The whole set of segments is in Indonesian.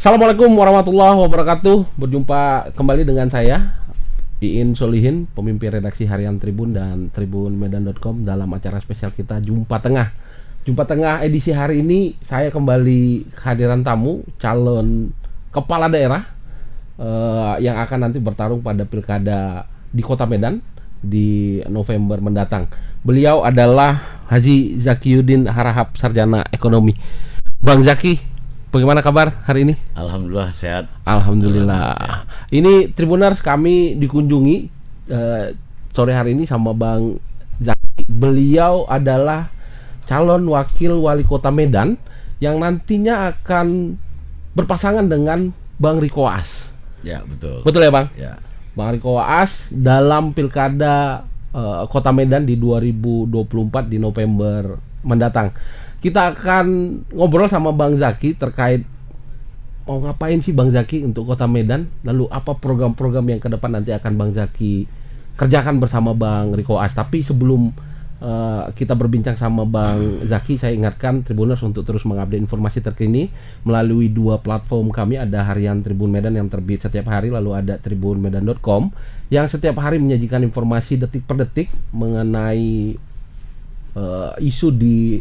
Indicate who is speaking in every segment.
Speaker 1: Assalamualaikum warahmatullahi wabarakatuh. Berjumpa kembali dengan saya Iin Solihin, pemimpin redaksi harian Tribun dan tribunmedan.com dalam acara spesial kita Jumpa Tengah. Jumpa Tengah edisi hari ini saya kembali kehadiran tamu calon kepala daerah yang akan nanti bertarung pada pilkada di Kota Medan di November mendatang. Beliau adalah Haji Zakiyuddin Harahap, Sarjana Ekonomi. Bang Zaki, bagaimana kabar hari ini?
Speaker 2: Alhamdulillah sehat.
Speaker 1: Alhamdulillah. Ini Tribuners, kami dikunjungi sore hari ini sama Bang Zaki. Beliau adalah calon wakil wali kota Medan yang nantinya akan berpasangan dengan Bang Riko Waas.
Speaker 2: Ya, betul.
Speaker 1: Betul ya, Bang?
Speaker 2: Ya.
Speaker 1: Bang Riko Waas dalam pilkada Kota Medan di 2024 di November mendatang. Kita akan ngobrol sama Bang Zaki terkait mau ngapain sih Bang Zaki untuk Kota Medan, lalu apa program-program yang ke depan nanti akan Bang Zaki kerjakan bersama Bang Riko Waas. Tapi sebelum kita berbincang sama Bang Zaki, saya ingatkan Tribuners untuk terus mengupdate informasi terkini melalui dua platform kami. Ada harian Tribun Medan yang terbit setiap hari, lalu ada tribunmedan.com yang setiap hari menyajikan informasi detik per detik mengenai isu di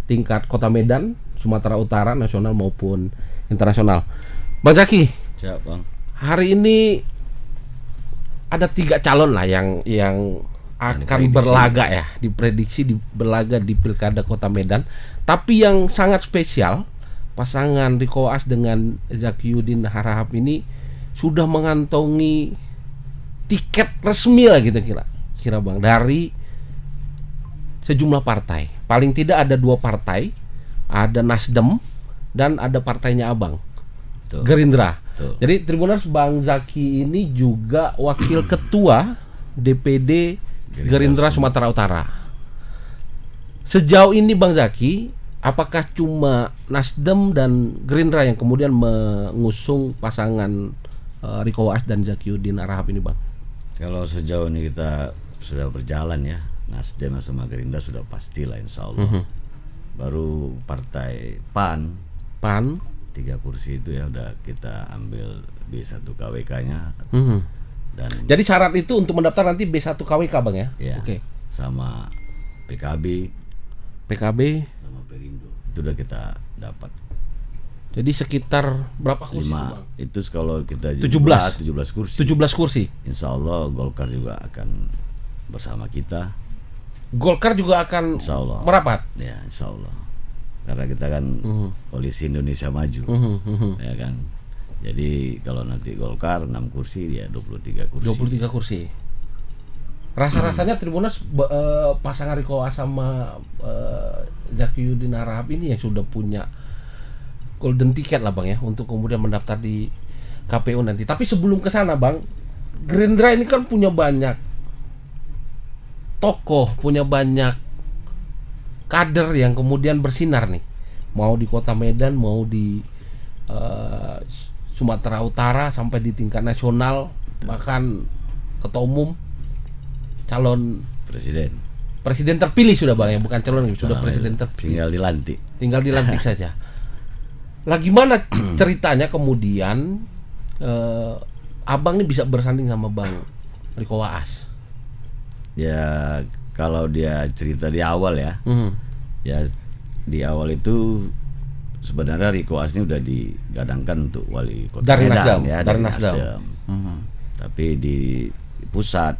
Speaker 1: tingkat Kota Medan, Sumatera Utara, nasional maupun internasional. Bang Zaki,
Speaker 2: Siap, Bang.
Speaker 1: hari ini ada 3 calon lah yang akan berlaga ya, diprediksi berlaga di pilkada Kota Medan. Tapi yang sangat spesial, pasangan Riko Waas dengan Zakiyuddin Harahap ini sudah mengantongi tiket resmi lah gitu kira Bang, dari sejumlah partai. Paling tidak ada 2 partai, ada Nasdem dan ada partainya Abang,
Speaker 2: Betul.
Speaker 1: Gerindra.
Speaker 2: Betul.
Speaker 1: Jadi Tribuners, Bang Zaki ini juga wakil ketua DPD Gerindra Sumatera Utara. Sejauh ini Bang Zaki, apakah cuma Nasdem dan Gerindra yang kemudian mengusung pasangan Riko Waas dan Zakiyuddin Harahap ini, Bang?
Speaker 2: Kalau sejauh ini kita sudah berjalan ya, Nasdem sama Gerindra sudah pastilah insya Allah. Baru partai PAN 3 kursi itu ya udah kita ambil B1 KWK-nya. Dan
Speaker 1: Jadi syarat itu untuk mendaftar nanti B1 KWK, Bang ya?
Speaker 2: ya,
Speaker 1: Oke.
Speaker 2: sama PKB sama Perindo itu udah kita dapat.
Speaker 1: Jadi sekitar berapa kursi itu,
Speaker 2: 5
Speaker 1: Bang?
Speaker 2: itu kalau kita
Speaker 1: 17
Speaker 2: kursi.
Speaker 1: 17 kursi.
Speaker 2: Insya Allah Golkar juga akan bersama kita.
Speaker 1: Golkar juga akan
Speaker 2: Insya Allah.
Speaker 1: merapat.
Speaker 2: Ya, insya Allah. Karena kita kan koalisi Indonesia Maju, ya kan. Jadi kalau nanti Golkar 6 kursi, dia 23 kursi.
Speaker 1: 23 kursi. Rasa-rasanya Tribuners pasangan Riko Waas sama Zakiyuddin Harahap ini yang sudah punya golden ticket lah, Bang ya, untuk kemudian mendaftar di KPU nanti. Tapi sebelum ke sana, Bang, Gerindra ini kan punya banyak tokoh, punya banyak kader yang kemudian bersinar nih, mau di Kota Medan, mau di Sumatera Utara, sampai di tingkat nasional, bahkan ketua umum, calon presiden terpilih sudah, Bang ya, bukan calon, sudah presiden terpilih. Tinggal dilantik saja. Lah gimana ceritanya kemudian Abang ini bisa bersanding sama Bang Riko Waas?
Speaker 2: Ya kalau dia cerita di awal ya, ya di awal itu sebenarnya Riko Waas ini udah digadangkan untuk wali kota
Speaker 1: Dari
Speaker 2: Medan
Speaker 1: Nasdem,
Speaker 2: ya,
Speaker 1: dari
Speaker 2: dari
Speaker 1: Nasdem.
Speaker 2: Nasdem. Tapi di pusat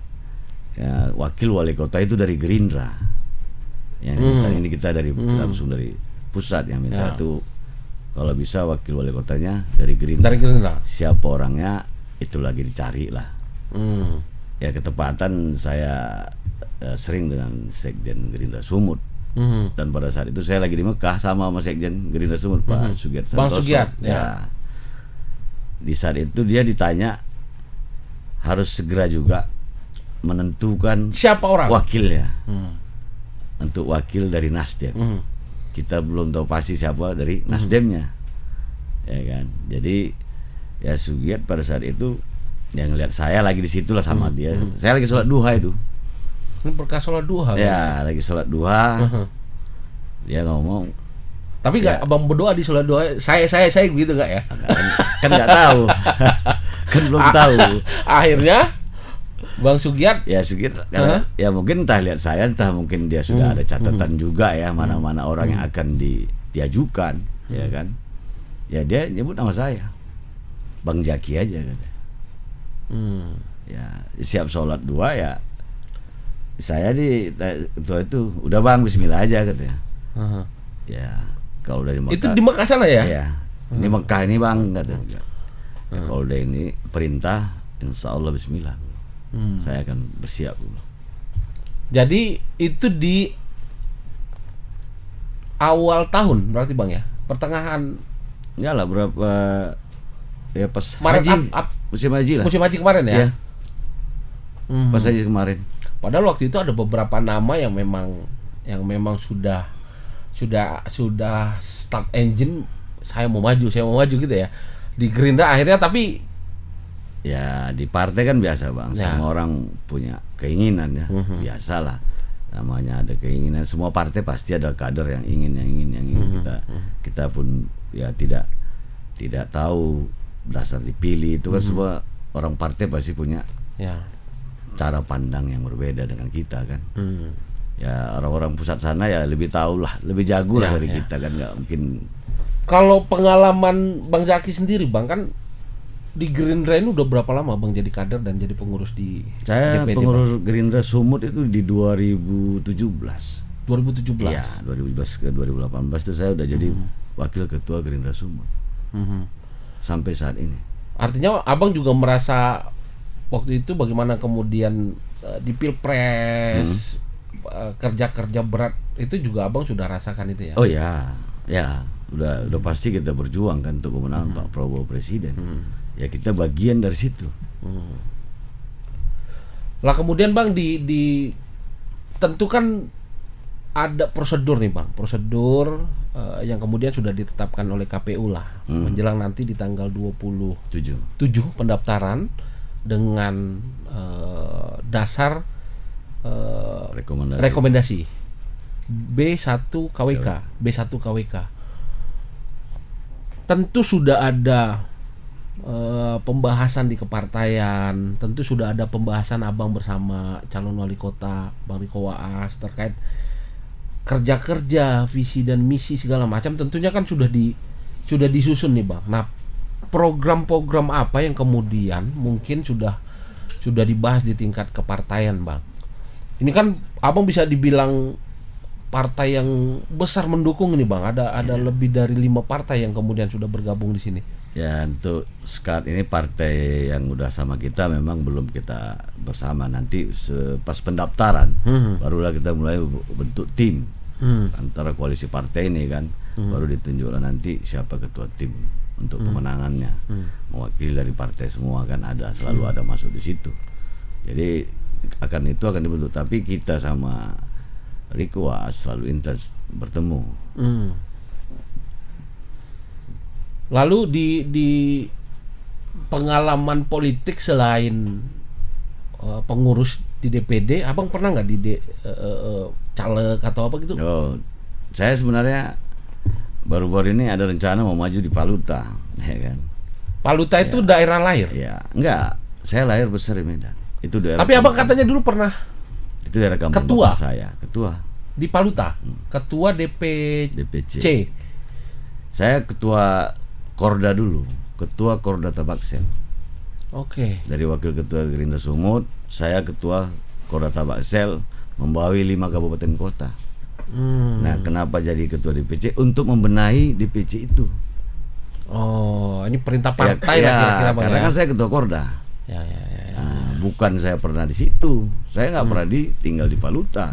Speaker 2: ya, wakil wali kota itu dari Gerindra. Yang minta ini kita dari langsung dari pusat yang minta itu kalau bisa wakil wali kotanya dari Gerindra.
Speaker 1: Dari Gerindra.
Speaker 2: Siapa orangnya itu lagi dicari lah. Ya ketepatan saya sering dengan Sekjen Gerindra Sumut. Dan pada saat itu saya lagi di Mekah sama Sekjen Gerindra Sumut, Pak Sugiat Santoso.
Speaker 1: Bang Sugiat,
Speaker 2: ya. Di saat itu dia ditanya harus segera juga menentukan
Speaker 1: Siapa orang?
Speaker 2: wakilnya. Untuk wakil dari Nasdem. Kita belum tahu pasti siapa dari Nasdemnya. Ya kan. Jadi ya Sugiat pada saat itu yang ngeliat saya lagi di situ lah sama dia. Saya lagi sholat duha itu.
Speaker 1: Ini berkah sholat duha.
Speaker 2: Ya, lagi sholat duha. Dia ngomong,
Speaker 1: Tapi nggak abang berdoa di sholat doa saya gitu nggak ya?
Speaker 2: Kan nggak tahu, kan belum tahu.
Speaker 1: Akhirnya Bang Sugiat
Speaker 2: ya mungkin entah lihat saya, entah mungkin dia sudah ada catatan juga ya mana-mana orang yang akan diajukan, ya kan? Ya dia nyebut nama saya, Bang Zaki aja katanya. Ya siap sholat 2 ya. Saya di ketua itu udah Bang Bismillah aja katanya. Ya kalau dari Mekah.
Speaker 1: Itu di Mekah sana ya?
Speaker 2: Iya. Ini Mekah ini Bang katanya. Ya, kalau udah ini perintah, insya Allah Bismillah. Saya akan bersiap dulu.
Speaker 1: Jadi itu di awal tahun berarti Bang ya? Pertengahan.
Speaker 2: Ya lah berapa ya pas
Speaker 1: Maret,
Speaker 2: haji, musim haji lah.
Speaker 1: Musim haji kemarin ya?
Speaker 2: Iya. Pas haji kemarin.
Speaker 1: Padahal waktu itu ada beberapa nama yang memang sudah start engine, saya mau maju gitu ya. Di Gerindra akhirnya, tapi
Speaker 2: ya di partai kan biasa Bang, semua orang punya keinginan ya, biasalah. Namanya ada keinginan, semua partai pasti ada kader yang ingin. Kita pun ya tidak tahu dasar dipilih itu kan, semua orang partai pasti punya cara pandang yang berbeda dengan kita kan. Ya orang-orang pusat sana ya lebih tahu lah, lebih jago lah dari kita kan, nggak mungkin.
Speaker 1: Kalau pengalaman Bang Zaki sendiri Bang, kan di Gerindra ini udah berapa lama Bang jadi kader dan jadi pengurus di
Speaker 2: Saya
Speaker 1: DPD,
Speaker 2: pengurus
Speaker 1: Bang?
Speaker 2: Sumut Sumut itu di 2017.
Speaker 1: 2017.
Speaker 2: Iya, 2017 ke 2018 itu saya udah jadi wakil ketua Gerindra Sumut. Sampai saat ini.
Speaker 1: Artinya Abang juga merasa waktu itu bagaimana kemudian di Pilpres kerja berat itu juga Abang sudah rasakan itu ya?
Speaker 2: Oh ya, udah pasti kita berjuang kan untuk pemenangan Pak Prabowo presiden. Ya kita bagian dari situ.
Speaker 1: Lah kemudian Bang di tentu kan ada prosedur nih Bang, prosedur yang kemudian sudah ditetapkan oleh KPU lah menjelang nanti di tanggal 27 pendaftaran dengan dasar rekomendasi B1 KWK. Tentu sudah ada pembahasan di kepartaian, tentu sudah ada pembahasan Abang bersama calon wali kota Bang Riko Waas terkait kerja-kerja, visi dan misi segala macam, tentunya kan sudah disusun nih Bang. Nah, program-program apa yang kemudian mungkin sudah dibahas di tingkat kepartaian Bang? Ini kan Abang bisa dibilang partai yang besar mendukung ini Bang. Ada lebih dari 5 partai yang kemudian sudah bergabung di sini.
Speaker 2: Ya untuk sekarang ini partai yang udah sama kita memang belum kita bersama. Nanti pas pendaftaran barulah kita mulai bentuk tim antara koalisi partai ini kan. Baru ditunjuklah nanti siapa ketua tim untuk pemenangannya. Mewakili dari partai semua kan selalu ada masuk di situ. Jadi akan dibentuk, tapi kita sama Riko selalu intens bertemu.
Speaker 1: Lalu di pengalaman politik selain pengurus di DPD, Abang pernah nggak di caleg atau apa gitu?
Speaker 2: Oh, saya sebenarnya baru-baru ini ada rencana mau maju di Paluta, ya kan?
Speaker 1: Paluta itu daerah lahir?
Speaker 2: Ya, enggak. Saya lahir besar di Medan. Itu daerah.
Speaker 1: Tapi Abang katanya dulu pernah.
Speaker 2: Itu daerah kampung bapak saya, ketua.
Speaker 1: Di Paluta, ketua DPC.
Speaker 2: Saya ketua Korda dulu, ketua Korda Tabaksel.
Speaker 1: Oke.
Speaker 2: Dari wakil ketua Gerindra Sumut, saya ketua Korda Tabaksel, membawahi 5 kabupaten kota. Nah, kenapa jadi ketua DPC? Untuk membenahi DPC itu.
Speaker 1: Oh, ini perintah partai lah kira-kira Bang.
Speaker 2: Karena kan saya ketua Korda.
Speaker 1: Ya.
Speaker 2: Nah, bukan saya pernah di situ. Saya nggak pernah tinggal di Paluta.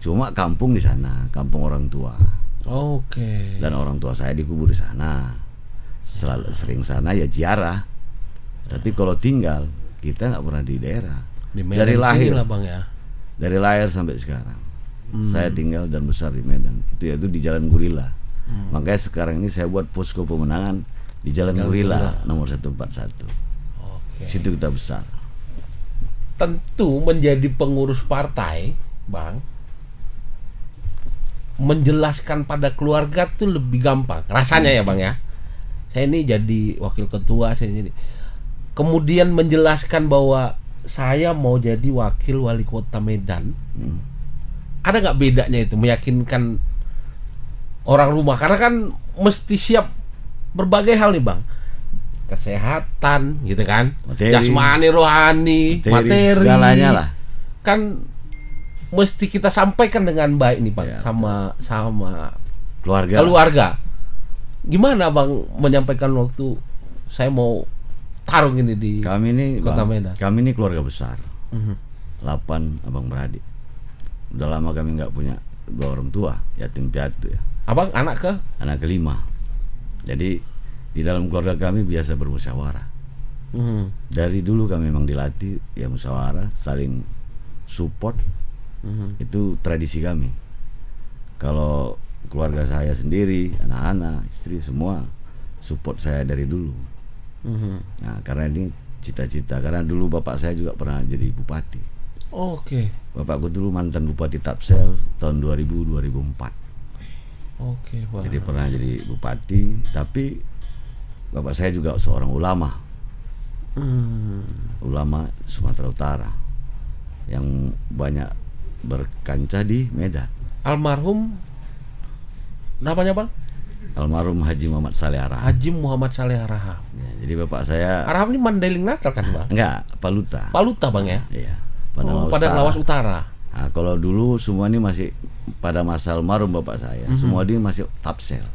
Speaker 2: Cuma kampung di sana, kampung orang tua.
Speaker 1: Oke.
Speaker 2: Dan orang tua saya dikubur di sana. Sering sana ya ziarah. Tapi kalau tinggal kita nggak pernah di daerah. Dari lahir
Speaker 1: lah Bang ya.
Speaker 2: Dari lahir sampai sekarang. Saya tinggal dan besar di Medan. Itu di Jalan Gurila. Makanya sekarang ini saya buat posko pemenangan di Jalan Gurila nomor 141. Oke. Situ kita besar.
Speaker 1: Tentu menjadi pengurus partai, Bang, menjelaskan pada keluarga tuh lebih gampang rasanya ya Bang ya. Saya ini jadi wakil ketua, saya ini kemudian menjelaskan bahwa saya mau jadi wakil wali kota Medan. Ada nggak bedanya itu meyakinkan orang rumah, karena kan mesti siap berbagai hal nih Bang, kesehatan gitu kan, jasmani, rohani, materi,
Speaker 2: segalanya lah.
Speaker 1: Kan mesti kita sampaikan dengan baik nih Bang,
Speaker 2: ya,
Speaker 1: sama
Speaker 2: keluarga.
Speaker 1: Gimana Bang menyampaikan waktu saya mau tarung ini di Kota Medan?
Speaker 2: Kami ini keluarga besar, 8 abang beradik. Udah lama kami nggak punya 2 orang tua, yatim piatu ya.
Speaker 1: Abang anak
Speaker 2: kelima. Jadi di dalam keluarga kami biasa bermusyawarah. Dari dulu kami memang dilatih ya musyawarah, saling support. Itu tradisi kami. Kalau keluarga saya sendiri, anak-anak, istri semua support saya dari dulu. Nah, karena ini cita-cita. Karena dulu bapak saya juga pernah jadi bupati.
Speaker 1: Oke.
Speaker 2: Bapakku dulu mantan bupati Tapsel tahun 2000-2004.
Speaker 1: Oke.
Speaker 2: Jadi pernah jadi bupati. Tapi bapak saya juga seorang ulama. Ulama Sumatera Utara yang banyak berkancah di Medan.
Speaker 1: Almarhum namanya Bang?
Speaker 2: Almarhum Haji Muhammad Saleh Araham.
Speaker 1: Haji Muhammad Saleh Araham.
Speaker 2: Ya, jadi bapak saya
Speaker 1: Araham ini Mandailing Natal kan Bang?
Speaker 2: Enggak, Paluta.
Speaker 1: Paluta Bang ya?
Speaker 2: Iya.
Speaker 1: Padang Lawas Utara.
Speaker 2: Nah, kalau dulu semua ini masih pada masa almarhum bapak saya, semua ini masih Tapsel.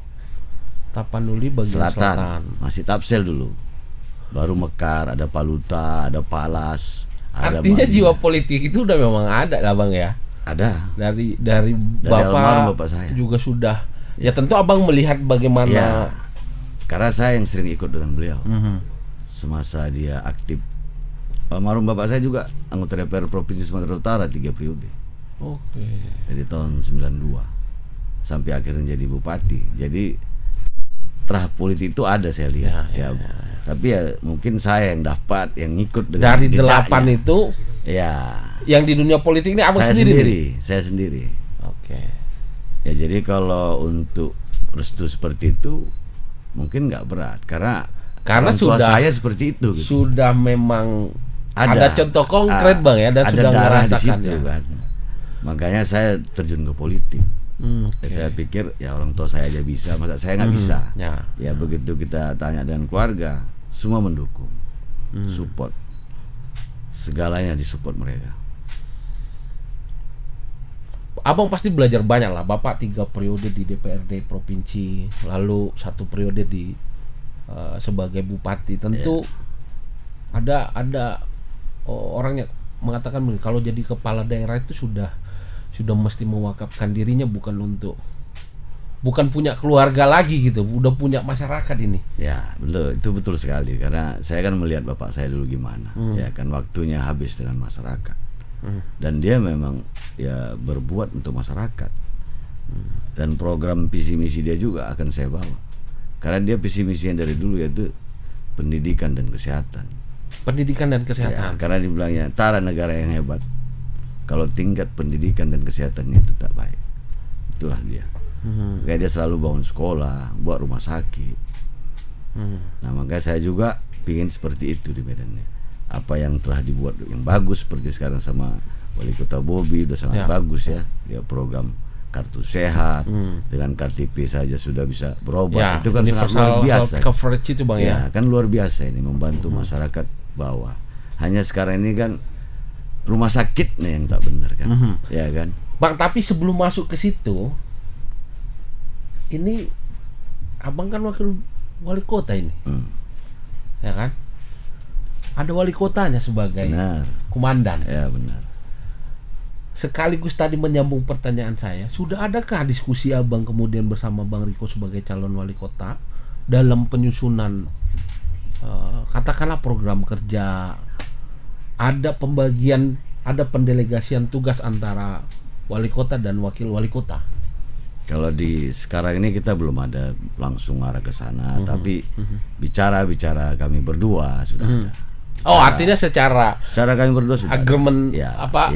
Speaker 1: Tapanuli bagian selatan.
Speaker 2: Masih Tapsel dulu. Baru Mekar, ada Paluta, ada Palas.
Speaker 1: Artinya jiwa politik itu udah memang ada lah Bang ya?
Speaker 2: Ada.
Speaker 1: Dari bapak
Speaker 2: saya
Speaker 1: juga sudah. Ya tentu Abang melihat bagaimana.
Speaker 2: Ya, karena saya yang sering ikut dengan beliau. Semasa dia aktif. Almarhum bapak saya juga anggota DPR Provinsi Sumatera Utara 3 periode.
Speaker 1: Oke.
Speaker 2: Dari tahun 92 sampai akhirnya jadi bupati. Jadi terah politik itu ada saya lihat. Ya. Tapi ya mungkin saya yang dapat, yang ngikut dengan
Speaker 1: dari jejaknya. 8 itu.
Speaker 2: Ya.
Speaker 1: Yang di dunia politik ini Abang sendiri.
Speaker 2: Saya sendiri.
Speaker 1: Oke.
Speaker 2: Ya jadi kalau untuk restu seperti itu mungkin nggak berat karena
Speaker 1: sudah
Speaker 2: saya seperti itu. Gitu.
Speaker 1: Sudah memang ada contoh konkret Bang ya, dan
Speaker 2: ada
Speaker 1: sudah
Speaker 2: darah di situ
Speaker 1: ya.
Speaker 2: kan. Makanya saya terjun ke politik. Saya pikir ya orang tua saya aja bisa, masa saya nggak bisa. Ya begitu kita tanya dengan keluarga, semua mendukung, support, segalanya disupport mereka.
Speaker 1: Abang pasti belajar banyak lah. Bapak 3 periode di DPRD provinsi, lalu 1 periode di sebagai bupati. Tentu ada orang yang mengatakan kalau jadi kepala daerah itu sudah mesti mewakafkan dirinya, bukan punya keluarga lagi gitu, udah punya masyarakat ini.
Speaker 2: Ya betul, itu betul sekali karena saya kan melihat bapak saya dulu gimana, ya kan waktunya habis dengan masyarakat. Dan dia memang ya berbuat untuk masyarakat. Dan program visi misi dia juga akan saya bawa. Karena dia visi misinya dari dulu yaitu pendidikan dan kesehatan.
Speaker 1: Pendidikan dan kesehatan.
Speaker 2: Ya, karena dibilangnya Tara negara yang hebat kalau tingkat pendidikan dan kesehatannya itu tak baik. Itulah dia. Kayak dia selalu bangun sekolah, buat rumah sakit. Nah makanya saya juga pingin seperti itu di Medan. Apa yang telah dibuat yang bagus seperti sekarang sama Wali Kota Bobi udah sangat bagus ya. Dia program kartu sehat dengan KTP saja sudah bisa berobat. Itu kan sangat luar biasa.
Speaker 1: Coverage itu Bang ya.
Speaker 2: Kan luar biasa ini membantu masyarakat bawah. Hanya sekarang ini kan rumah sakitnya yang tak benar kan. Ya kan.
Speaker 1: Bang, tapi sebelum masuk ke situ, ini Abang kan wakil wali kota ini. Ya kan? Ada wali kotanya sebagai komandan.
Speaker 2: Ya benar.
Speaker 1: Sekaligus tadi menyambung pertanyaan saya, sudah adakah diskusi Abang kemudian bersama Bang Riko sebagai calon wali kota dalam penyusunan katakanlah program kerja, ada pembagian, ada pendelegasian tugas antara wali kota dan wakil wali kota?
Speaker 2: Kalau di sekarang ini kita belum ada langsung arah ke sana, tapi bicara kami berdua sudah ada.
Speaker 1: Oh, artinya secara
Speaker 2: kami berdua sudah
Speaker 1: agreement
Speaker 2: ada.
Speaker 1: apa?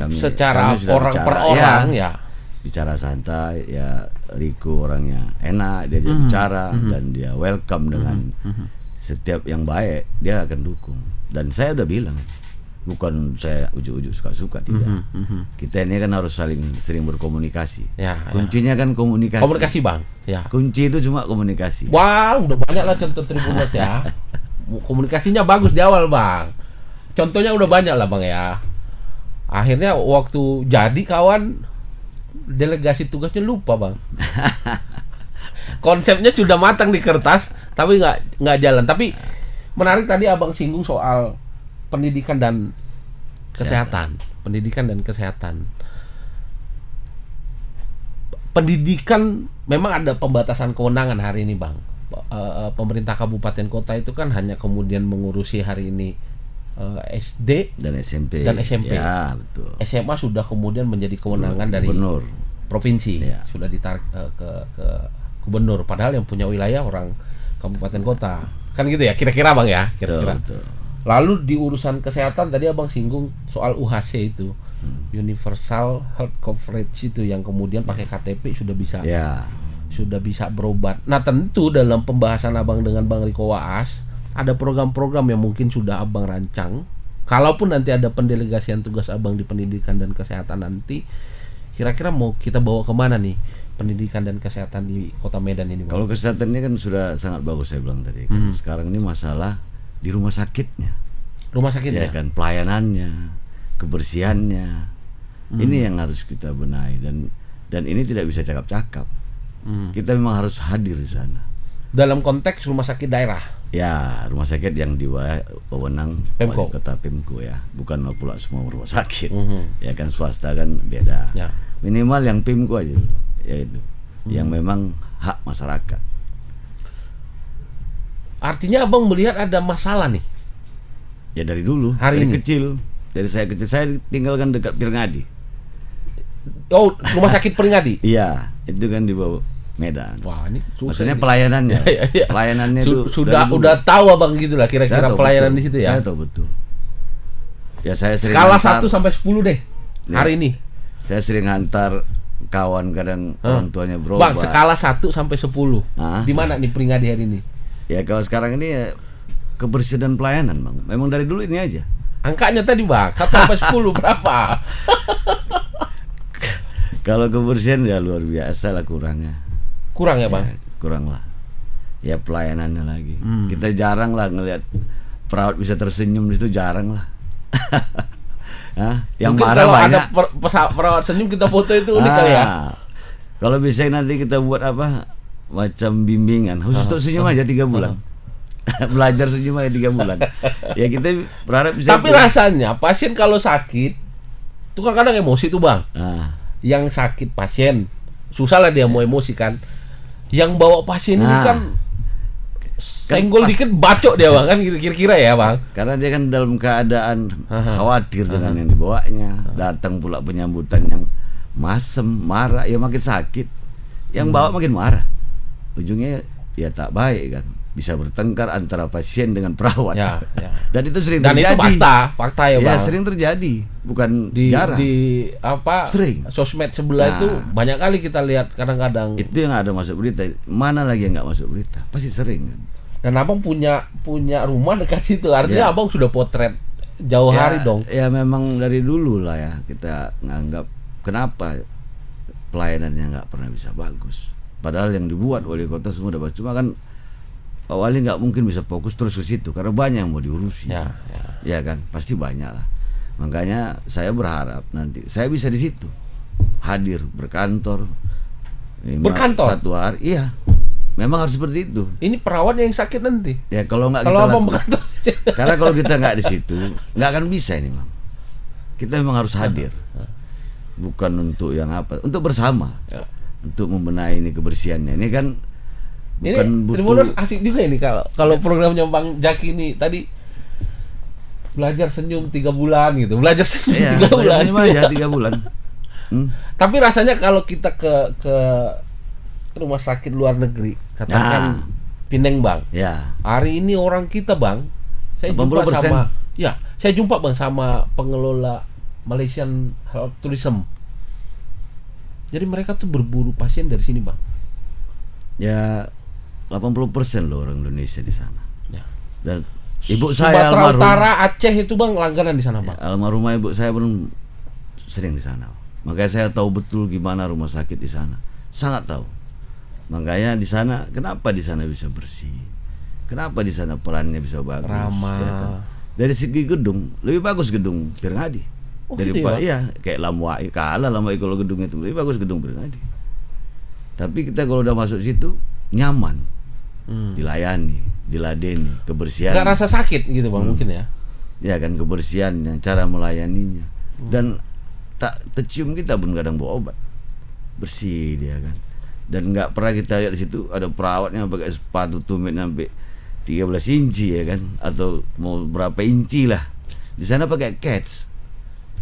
Speaker 1: Secara orang per orang ya.
Speaker 2: bicara santai, ya Riko orangnya enak, dia bicara dan dia welcome dengan setiap yang baik, dia akan dukung. Dan saya udah bilang, bukan saya ujuk-ujuk suka-suka, tidak. Kita ini kan harus sering berkomunikasi. Kuncinya kan komunikasi.
Speaker 1: Komunikasi Bang. Ya.
Speaker 2: Kunci itu cuma komunikasi.
Speaker 1: Wah, udah banyak lah contoh Tribuners ya. Komunikasinya bagus di awal Bang. Contohnya udah banyak lah Bang ya. Akhirnya waktu jadi kawan, delegasi tugasnya lupa Bang. Konsepnya sudah matang di kertas, tapi nggak jalan. Tapi menarik tadi Abang singgung soal pendidikan dan kesehatan. Pendidikan dan kesehatan. Pendidikan memang ada pembatasan kewenangan hari ini Bang. Pemerintah kabupaten kota itu kan hanya kemudian mengurusi hari ini SD
Speaker 2: dan SMP. Ya, betul.
Speaker 1: SMA sudah kemudian menjadi kewenangan dari
Speaker 2: gubernur
Speaker 1: provinsi. Sudah ditarik ke gubernur, padahal yang punya wilayah orang kabupaten kota. Kan gitu ya, kira-kira Bang ya, kira-kira.
Speaker 2: Betul.
Speaker 1: Lalu di urusan kesehatan tadi Abang singgung soal UHC itu. Universal Health Coverage itu yang kemudian pakai KTP sudah bisa berobat. Nah, tentu dalam pembahasan Abang dengan Bang Riko Waas ada program-program yang mungkin sudah Abang rancang. Kalaupun nanti ada pendelegasian tugas Abang di pendidikan dan kesehatan nanti, kira-kira mau kita bawa kemana nih pendidikan dan kesehatan di Kota Medan ini Bang?
Speaker 2: Kalau kesehatannya kan sudah sangat bagus saya bilang tadi. Sekarang ini masalah di rumah sakitnya.
Speaker 1: Rumah sakitnya?
Speaker 2: Ya kan, pelayanannya, kebersihannya. Ini yang harus kita benahi, dan ini tidak bisa cakap-cakap. Kita memang harus hadir di sana.
Speaker 1: Dalam konteks rumah sakit daerah?
Speaker 2: Ya, rumah sakit yang wewenang
Speaker 1: Pemko.
Speaker 2: Kota Pemko ya, bukan pula semua rumah sakit. Ya kan, swasta kan beda.
Speaker 1: Ya.
Speaker 2: Minimal yang Pemko aja, yaitu yang memang hak masyarakat.
Speaker 1: Artinya Abang melihat ada masalah nih?
Speaker 2: Ya dari dulu,
Speaker 1: hari
Speaker 2: dari
Speaker 1: ini?
Speaker 2: kecil, dari saya kecil, saya tinggalkan dekat Pirngadi.
Speaker 1: Oh, rumah sakit Peringadi?
Speaker 2: Iya, itu kan di bawah Medan.
Speaker 1: Wah, ini
Speaker 2: maksudnya pelayanannya. Pelayanannya itu
Speaker 1: udah tahu Abang gitu lah kira-kira pelayanan di situ ya.
Speaker 2: Saya tahu betul. Ya saya sering
Speaker 1: skala 1 sampai 10 deh. Hari ini.
Speaker 2: Saya sering hantar kawan, kadang orang tuanya berobat.
Speaker 1: Bang, skala 1 sampai 10. Di mana nih Peringadi hari ini?
Speaker 2: Ya kalau sekarang ini ya kebersihan dan pelayanan, Bang. Memang dari dulu ini aja.
Speaker 1: Angkanya tadi, Bang, 1 sampai 10 berapa?
Speaker 2: Kalau kebersihan ya luar biasa lah kurangnya.
Speaker 1: Kurang ya Bang?
Speaker 2: Ya, kurang lah. Ya pelayanannya lagi. Kita jarang lah ngelihat perawat bisa tersenyum di situ, jarang lah. Yang
Speaker 1: mungkin
Speaker 2: marah
Speaker 1: kalau
Speaker 2: banyak.
Speaker 1: Ada perawat senyum kita foto itu unik kali ya.
Speaker 2: Kalau bisa nanti kita buat apa macam bimbingan khusus untuk senyum aja 3 bulan. Belajar senyum aja 3 bulan. Ya kita berharap bisa.
Speaker 1: Tapi rasanya pasien kalau sakit itu kan kadang emosi tuh Bang. Yang sakit pasien susah lah dia mau emosi kan. Yang bawa pasien ini kan senggol dikit bacok dia Bang, kan gitu kira-kira ya Bang.
Speaker 2: Karena dia kan dalam keadaan khawatir dengan yang dibawanya. Datang pula penyambutan yang masem, marah, ya makin sakit. Yang bawa makin marah. Ujungnya ya tak baik kan. Bisa bertengkar antara pasien dengan perawat.
Speaker 1: Ya.
Speaker 2: Dan itu sering terjadi.
Speaker 1: Dan itu fakta ya Bang.
Speaker 2: Ya sering terjadi, bukan jarang.
Speaker 1: Di
Speaker 2: sering.
Speaker 1: Sosmed sebelah itu banyak kali kita lihat kadang-kadang.
Speaker 2: Itu yang ada masuk berita. Mana lagi yang nggak masuk berita? Pasti sering kan.
Speaker 1: Dan Abang punya rumah dekat situ. Artinya Abang sudah potret jauh hari dong.
Speaker 2: Ya memang dari dulu lah ya kita nganggap kenapa pelayanannya nggak pernah bisa bagus. Padahal yang dibuat wali kota semua udah bagus. Cuma kan Pak Wali nggak mungkin bisa fokus terus ke situ karena banyak yang mau diurusi. Ya kan, pasti banyak lah. Makanya saya berharap nanti saya bisa di situ hadir berkantor. Satu hari, iya. Memang harus seperti itu.
Speaker 1: Ini perawat yang sakit nanti.
Speaker 2: Ya kalau nggak kita
Speaker 1: berkantor.
Speaker 2: Karena kalau kita nggak di situ nggak akan bisa ini Bang. Kita memang harus hadir. Bukan untuk yang apa, untuk bersama. Untuk membenahi ini kebersihannya. Ini kan bukan
Speaker 1: butuh. Asik juga ini kalau programnya Bang Jaki ini tadi belajar senyum 3 bulan gitu. Belajar senyum 3 bulan.
Speaker 2: Senyum aja 3 bulan.
Speaker 1: Tapi rasanya kalau kita ke rumah sakit luar negeri, katakan Pineng Bang.
Speaker 2: Ya.
Speaker 1: Hari ini orang kita Bang, saya
Speaker 2: 80%.
Speaker 1: jumpa saya jumpa Bang sama pengelola Malaysian Health Tourism. Jadi mereka tuh berburu pasien dari sini, Bang.
Speaker 2: Ya 80% loh orang Indonesia di sana.
Speaker 1: Ya.
Speaker 2: Dan ibu saya
Speaker 1: Sumatera Utara, Aceh itu Bang langganan di sana, Bang.
Speaker 2: Almarhumah ibu saya pun sering di sana. Makanya saya tahu betul gimana rumah sakit di sana. Sangat tahu. Makanya di sana, kenapa di sana bisa bersih? Kenapa di sana perannya bisa bagus?
Speaker 1: Ramah.
Speaker 2: Ya kan? Dari segi gedung, lebih bagus gedung Pirngadi.
Speaker 1: Oh,
Speaker 2: Daripada
Speaker 1: gitu ya,
Speaker 2: kayak Lamuai, kalah Lamuai kalau gedung itu lebih bagus gedung Pirngadi. Tapi kita kalau udah masuk situ nyaman, dilayani, diladeni, kebersihan.
Speaker 1: Gak rasa sakit gitu Bang mungkin ya?
Speaker 2: Ya kan, kebersihannya, cara melayaninya, dan tak tercium kita pun kadang bawa obat, bersih dia kan. Dan nggak pernah kita lihat di situ ada perawatnya pakai sepatu tumit sampai 13 inci ya kan, atau mau berapa inci lah. Di sana pakai kets,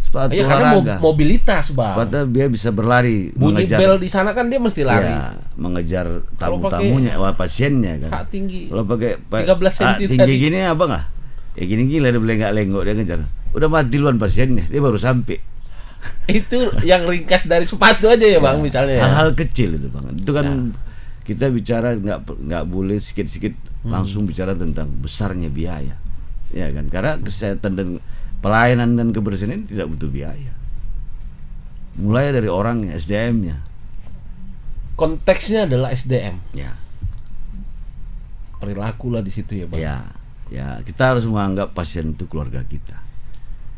Speaker 2: sepatu
Speaker 1: Ya karena
Speaker 2: olahraga,
Speaker 1: mobilitas Bang.
Speaker 2: sepatu dia bisa berlari,
Speaker 1: Bunyi bel di sana kan dia mesti lari.
Speaker 2: ya, mengejar
Speaker 1: Kalau
Speaker 2: tamu-tamunya, pasiennya kan.
Speaker 1: Hak tinggi.
Speaker 2: Kalau pakai
Speaker 1: 13 cm
Speaker 2: tinggi
Speaker 1: tadi.
Speaker 2: gini abang lah, ya gini gila dia lenggak-lenggok dia ngejar. Udah mati duluan pasiennya, dia baru sampai.
Speaker 1: Itu yang ringkas dari sepatu aja ya Bang misalnya.
Speaker 2: Hal-hal kecil itu Bang. Itu kan kita bicara nggak boleh sikit-sikit langsung bicara tentang besarnya biaya. Ya kan? Karena kesehatan dan pelayanan dan kebersihan ini tidak butuh biaya. Mulai dari orangnya, SDM-nya.
Speaker 1: Konteksnya adalah SDM.
Speaker 2: Ya.
Speaker 1: Perilaku lah di situ ya Bang.
Speaker 2: Ya, kita harus menganggap pasien itu keluarga kita.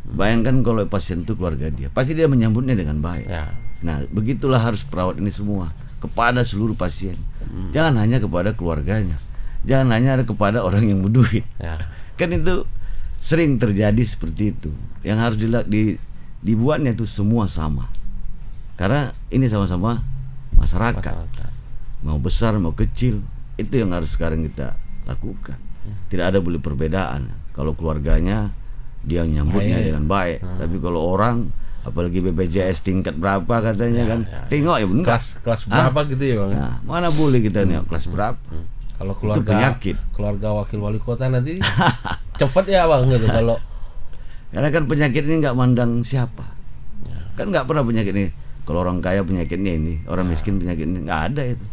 Speaker 2: Bayangkan kalau pasien itu keluarga dia, pasti dia menyambutnya dengan baik.
Speaker 1: Ya.
Speaker 2: Nah, begitulah harus perawat ini semua kepada seluruh pasien. Jangan hanya kepada keluarganya, jangan hanya kepada orang yang berduit.
Speaker 1: Ya.
Speaker 2: Kan itu sering terjadi seperti itu. Yang harus dibuatnya itu semua sama. Karena ini sama-sama masyarakat. Mau besar mau kecil, itu yang harus sekarang kita lakukan. Tidak ada boleh perbedaan. Kalau keluarganya dia nyambutnya dengan baik, tapi kalau orang apalagi BPJS tingkat berapa katanya kan, tengok ya benar.
Speaker 1: Kelas berapa gitu ya Bang?
Speaker 2: Nah, mana boleh kita nih kelas berapa?
Speaker 1: Kalau
Speaker 2: Itu penyakit.
Speaker 1: keluarga wakil wali kota nanti cepet ya Bang gitu kalau.
Speaker 2: Karena kan penyakit ini nggak mandang siapa. Kan nggak pernah penyakit ini. Kalau orang kaya penyakitnya ini, orang miskin penyakitnya nggak ada itu.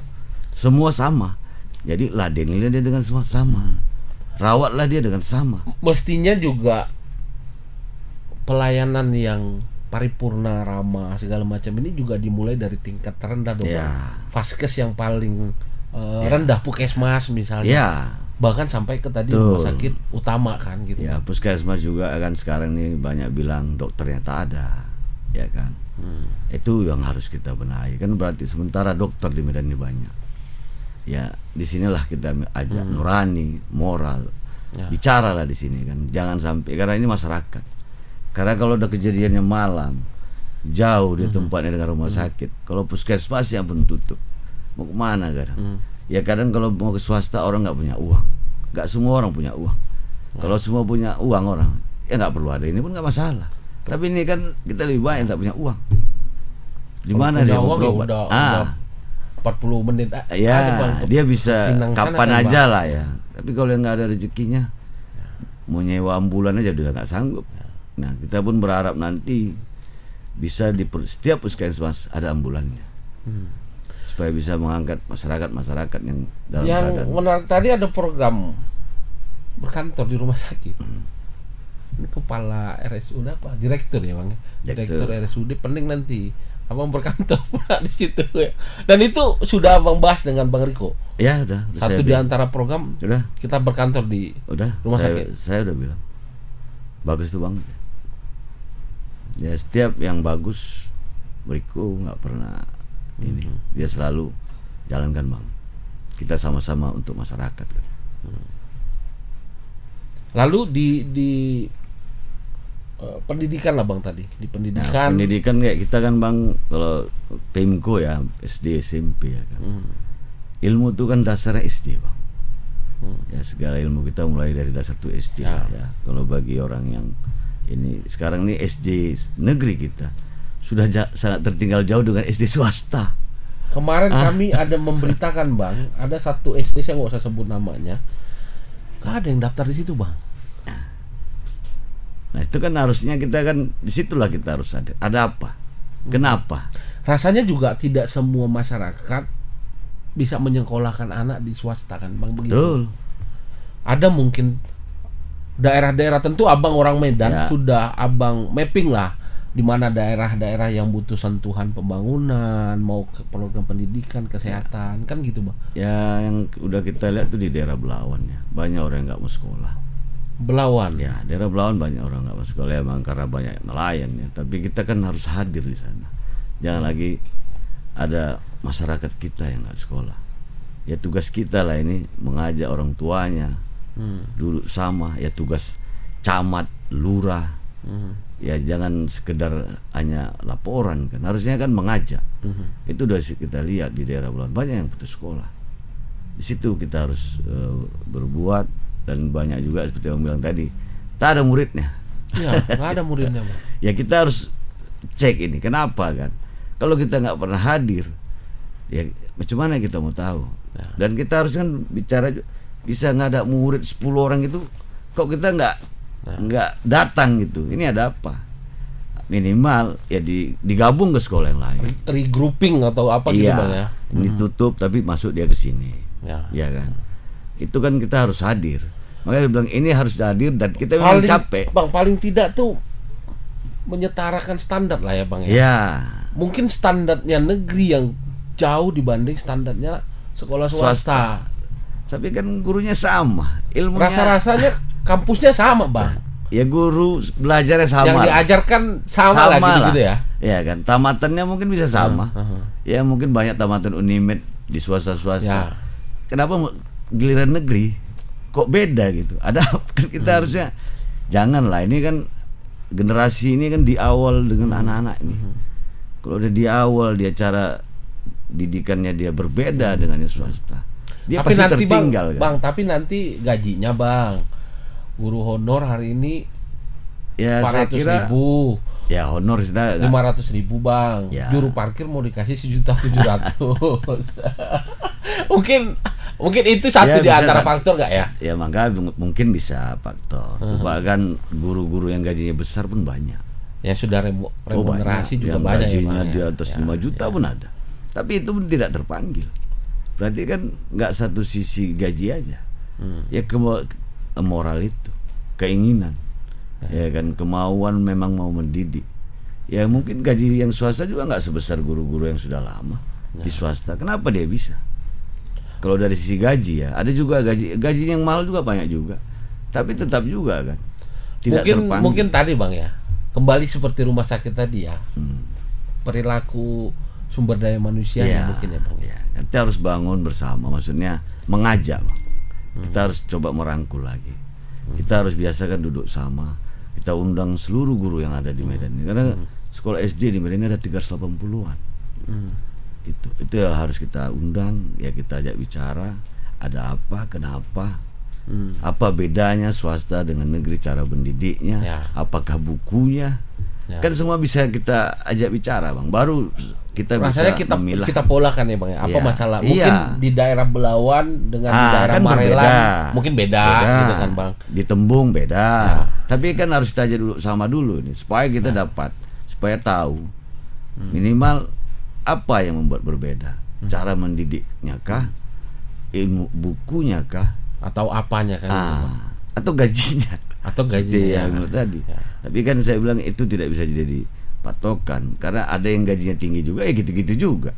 Speaker 2: Semua sama. Jadi ladenilah dia dengan semua sama. Rawatlah dia dengan sama.
Speaker 1: Mestinya juga pelayanan yang paripurna, ramah segala macam ini juga dimulai dari tingkat terendah dong. Vaskes yang paling rendah, puskesmas misalnya. Bahkan sampai ke tadi rumah sakit utama kan gitu.
Speaker 2: Ya, puskesmas juga kan sekarang nih banyak bilang dokternya tak ada. Ya kan. Itu yang harus kita benahi. Kan berarti sementara dokter di Medan ini banyak. Ya, disinilah kita ajak nurani, moral. Bicaralah di sini kan. Jangan sampai, karena ini masyarakat. Karena kalau udah kejadiannya malam, jauh di tempatnya dengan rumah sakit. Kalau puskesmas yang pun tutup, mau kemana kadang? Ya kadang kalau mau ke swasta orang nggak punya uang. Nggak semua orang punya uang. Kalau semua punya uang orang, ya nggak perlu ada ini pun nggak masalah. Tapi ini kan kita lebih banyak yang tak punya uang. Di mana dia mau berobat?
Speaker 1: 40 menit.
Speaker 2: Dia bisa kapan aja lah ya. Tapi kalau yang nggak ada rezekinya, mau nyewa ambulan aja udah nggak sanggup. Nah, kita pun berharap nanti bisa di setiap puskesmas ada ambulannya, supaya bisa mengangkat masyarakat yang dalam keadaan.
Speaker 1: Yang menarik tadi ada program berkantor di rumah sakit. Ini kepala RSUD apa? Direktur ya Bang? Direktur RSUD penting nanti Abang berkantor pula di situ ya. Dan itu sudah Abang bahas dengan Bang Riko.
Speaker 2: Ya udah.
Speaker 1: Satu di antara program
Speaker 2: udah
Speaker 1: kita berkantor di rumah sakit.
Speaker 2: Saya udah bilang bagus tuh Bang. Ya setiap yang bagus Riko nggak pernah ini. Dia selalu jalankan Bang. Kita sama-sama untuk masyarakat.
Speaker 1: Lalu di pendidikan lah Bang tadi. Di pendidikan.
Speaker 2: Pendidikan kayak kita kan Bang, kalau PEMKO ya SD SMP ya kan. Ilmu itu kan dasarnya SD Bang. Ya segala ilmu kita mulai dari dasar tuh SD ya. Kalau bagi orang yang ini sekarang ini SD negeri kita sudah sangat tertinggal jauh dengan SD swasta.
Speaker 1: Kemarin kami ada memberitakan Bang, ada satu SD saya nggak usah sebut namanya, gak ada yang daftar di situ Bang.
Speaker 2: Nah itu kan harusnya kita kan disitulah kita harus ada apa, kenapa?
Speaker 1: rasanya juga tidak semua masyarakat bisa menyekolahkan anak di swasta kan Bang, begitu.
Speaker 2: Betul.
Speaker 1: Ada mungkin daerah-daerah tentu Abang orang Medan
Speaker 2: Ya.
Speaker 1: sudah Abang mapping lah di mana daerah-daerah yang butuh sentuhan pembangunan, mau ke program pendidikan, kesehatan, kan gitu Bang.
Speaker 2: Ya yang udah kita lihat tuh di daerah Belawan ya, banyak orang yang nggak mau sekolah.
Speaker 1: Belawan.
Speaker 2: Ya daerah Belawan banyak orang nggak mau sekolah emang karena banyak nelayan ya. Tapi kita kan harus hadir di sana. Jangan lagi ada masyarakat kita yang nggak sekolah. Ya tugas kita lah ini mengajak orang tuanya duduk sama. Ya tugas camat, lurah. Ya jangan sekedar hanya laporan kan, harusnya kan mengajak. Itu udah kita lihat di daerah Belawan banyak yang putus sekolah. Di situ kita harus berbuat. Dan banyak juga seperti yang bilang tadi, tak ada muridnya.
Speaker 1: Iya, nggak ada muridnya Bang.
Speaker 2: Ya kita harus cek ini kenapa kan. Kalau kita nggak pernah hadir, ya macam mana kita mau tahu. Dan kita harus kan bicara, bisa nggak ada murid 10 orang itu, kok kita nggak datang gitu. Ini ada apa? Minimal ya digabung ke sekolah yang lain.
Speaker 1: Regrouping atau apa gitu
Speaker 2: Iya,
Speaker 1: Bang ya.
Speaker 2: ini tutup tapi masuk dia ke sini.
Speaker 1: Ya.
Speaker 2: kan. Itu kan kita harus hadir. Makanya dia bilang ini harus hadir dan kita memang capek.
Speaker 1: Bang, paling tidak tuh menyetarakan standar lah ya Bang ya.
Speaker 2: Ya.
Speaker 1: Mungkin standarnya negeri yang jauh dibanding standarnya sekolah swasta.
Speaker 2: Tapi kan gurunya sama, ilmunya.
Speaker 1: Rasa-rasanya kampusnya sama Bang.
Speaker 2: Ya guru belajarnya sama.
Speaker 1: Yang diajarkan sama lah gitu ya.
Speaker 2: Ya kan, tamatannya mungkin bisa sama. Ya mungkin banyak tamatan Unimed di swasta-swasta.
Speaker 1: Ya.
Speaker 2: Kenapa giliran negeri kok beda gitu? Ada kan kita harusnya janganlah, ini kan generasi ini kan di awal dengan anak-anak ini. Kalau udah di awal dia cara didikannya dia berbeda dengan yang swasta. Dia
Speaker 1: Tapi
Speaker 2: pasti
Speaker 1: nanti
Speaker 2: tertinggal kan.
Speaker 1: Bang, tapi nanti gajinya Bang, guru honor hari ini
Speaker 2: Ya saya
Speaker 1: 400
Speaker 2: kira
Speaker 1: ribu,
Speaker 2: ya honor kita
Speaker 1: 500 ribu Bang.
Speaker 2: Ya.
Speaker 1: Juru parkir mau dikasih 1.700.000. mungkin itu satu
Speaker 2: Ya,
Speaker 1: di
Speaker 2: bisa
Speaker 1: antara faktor nggak ya?
Speaker 2: Ya maka mungkin bisa faktor. Coba kan guru-guru yang gajinya besar pun banyak.
Speaker 1: Ya sudah remunerasi juga
Speaker 2: yang
Speaker 1: banyak ya
Speaker 2: gajinya
Speaker 1: Bang.
Speaker 2: di atas 5 juta pun ada. Tapi itu pun tidak terpanggil. Berarti kan nggak satu sisi gaji aja. Ya moral itu, keinginan. Ya kan kemauan memang mau mendidik. Ya mungkin gaji yang swasta juga nggak sebesar guru-guru yang sudah lama di swasta. Kenapa dia bisa? Kalau dari sisi gaji ya, ada juga gaji yang mahal juga banyak juga. Tapi tetap juga kan tidak terpanggil.
Speaker 1: Mungkin tadi Bang ya, kembali seperti rumah sakit tadi ya. Perilaku sumber daya manusia mungkin ya Bang.
Speaker 2: Ya, kita harus bangun bersama, maksudnya mengajak Bang. Kita harus coba merangkul lagi. Kita harus biasakan duduk sama. Kita undang seluruh guru yang ada di Medan ini. Karena sekolah SD di Medan ini ada 380-an. Itu yang harus kita undang, ya kita ajak bicara, ada apa, kenapa, apa bedanya swasta dengan negeri cara mendidiknya, apakah bukunya, kan semua bisa kita ajak bicara Bang. Baru kita
Speaker 1: rasanya
Speaker 2: bisa memilah.
Speaker 1: kita polakan ya Bang ya. Apa masalah? Mungkin di daerah Belawan dengan di daerah
Speaker 2: kan
Speaker 1: Marelan
Speaker 2: berbeda.
Speaker 1: mungkin beda gitu kan Bang.
Speaker 2: Di Tembung beda. Tapi kan harus kita ajak dulu sama dulu nih supaya kita dapat, supaya tahu minimal apa yang membuat berbeda. Cara mendidiknya kah? Ilmu bukunya kah?
Speaker 1: Atau apanya kan?
Speaker 2: Atau gajinya?
Speaker 1: Atau gajinya
Speaker 2: yang tadi. Tapi kan saya bilang itu tidak bisa jadi patokan karena ada yang gajinya tinggi juga ya gitu-gitu juga.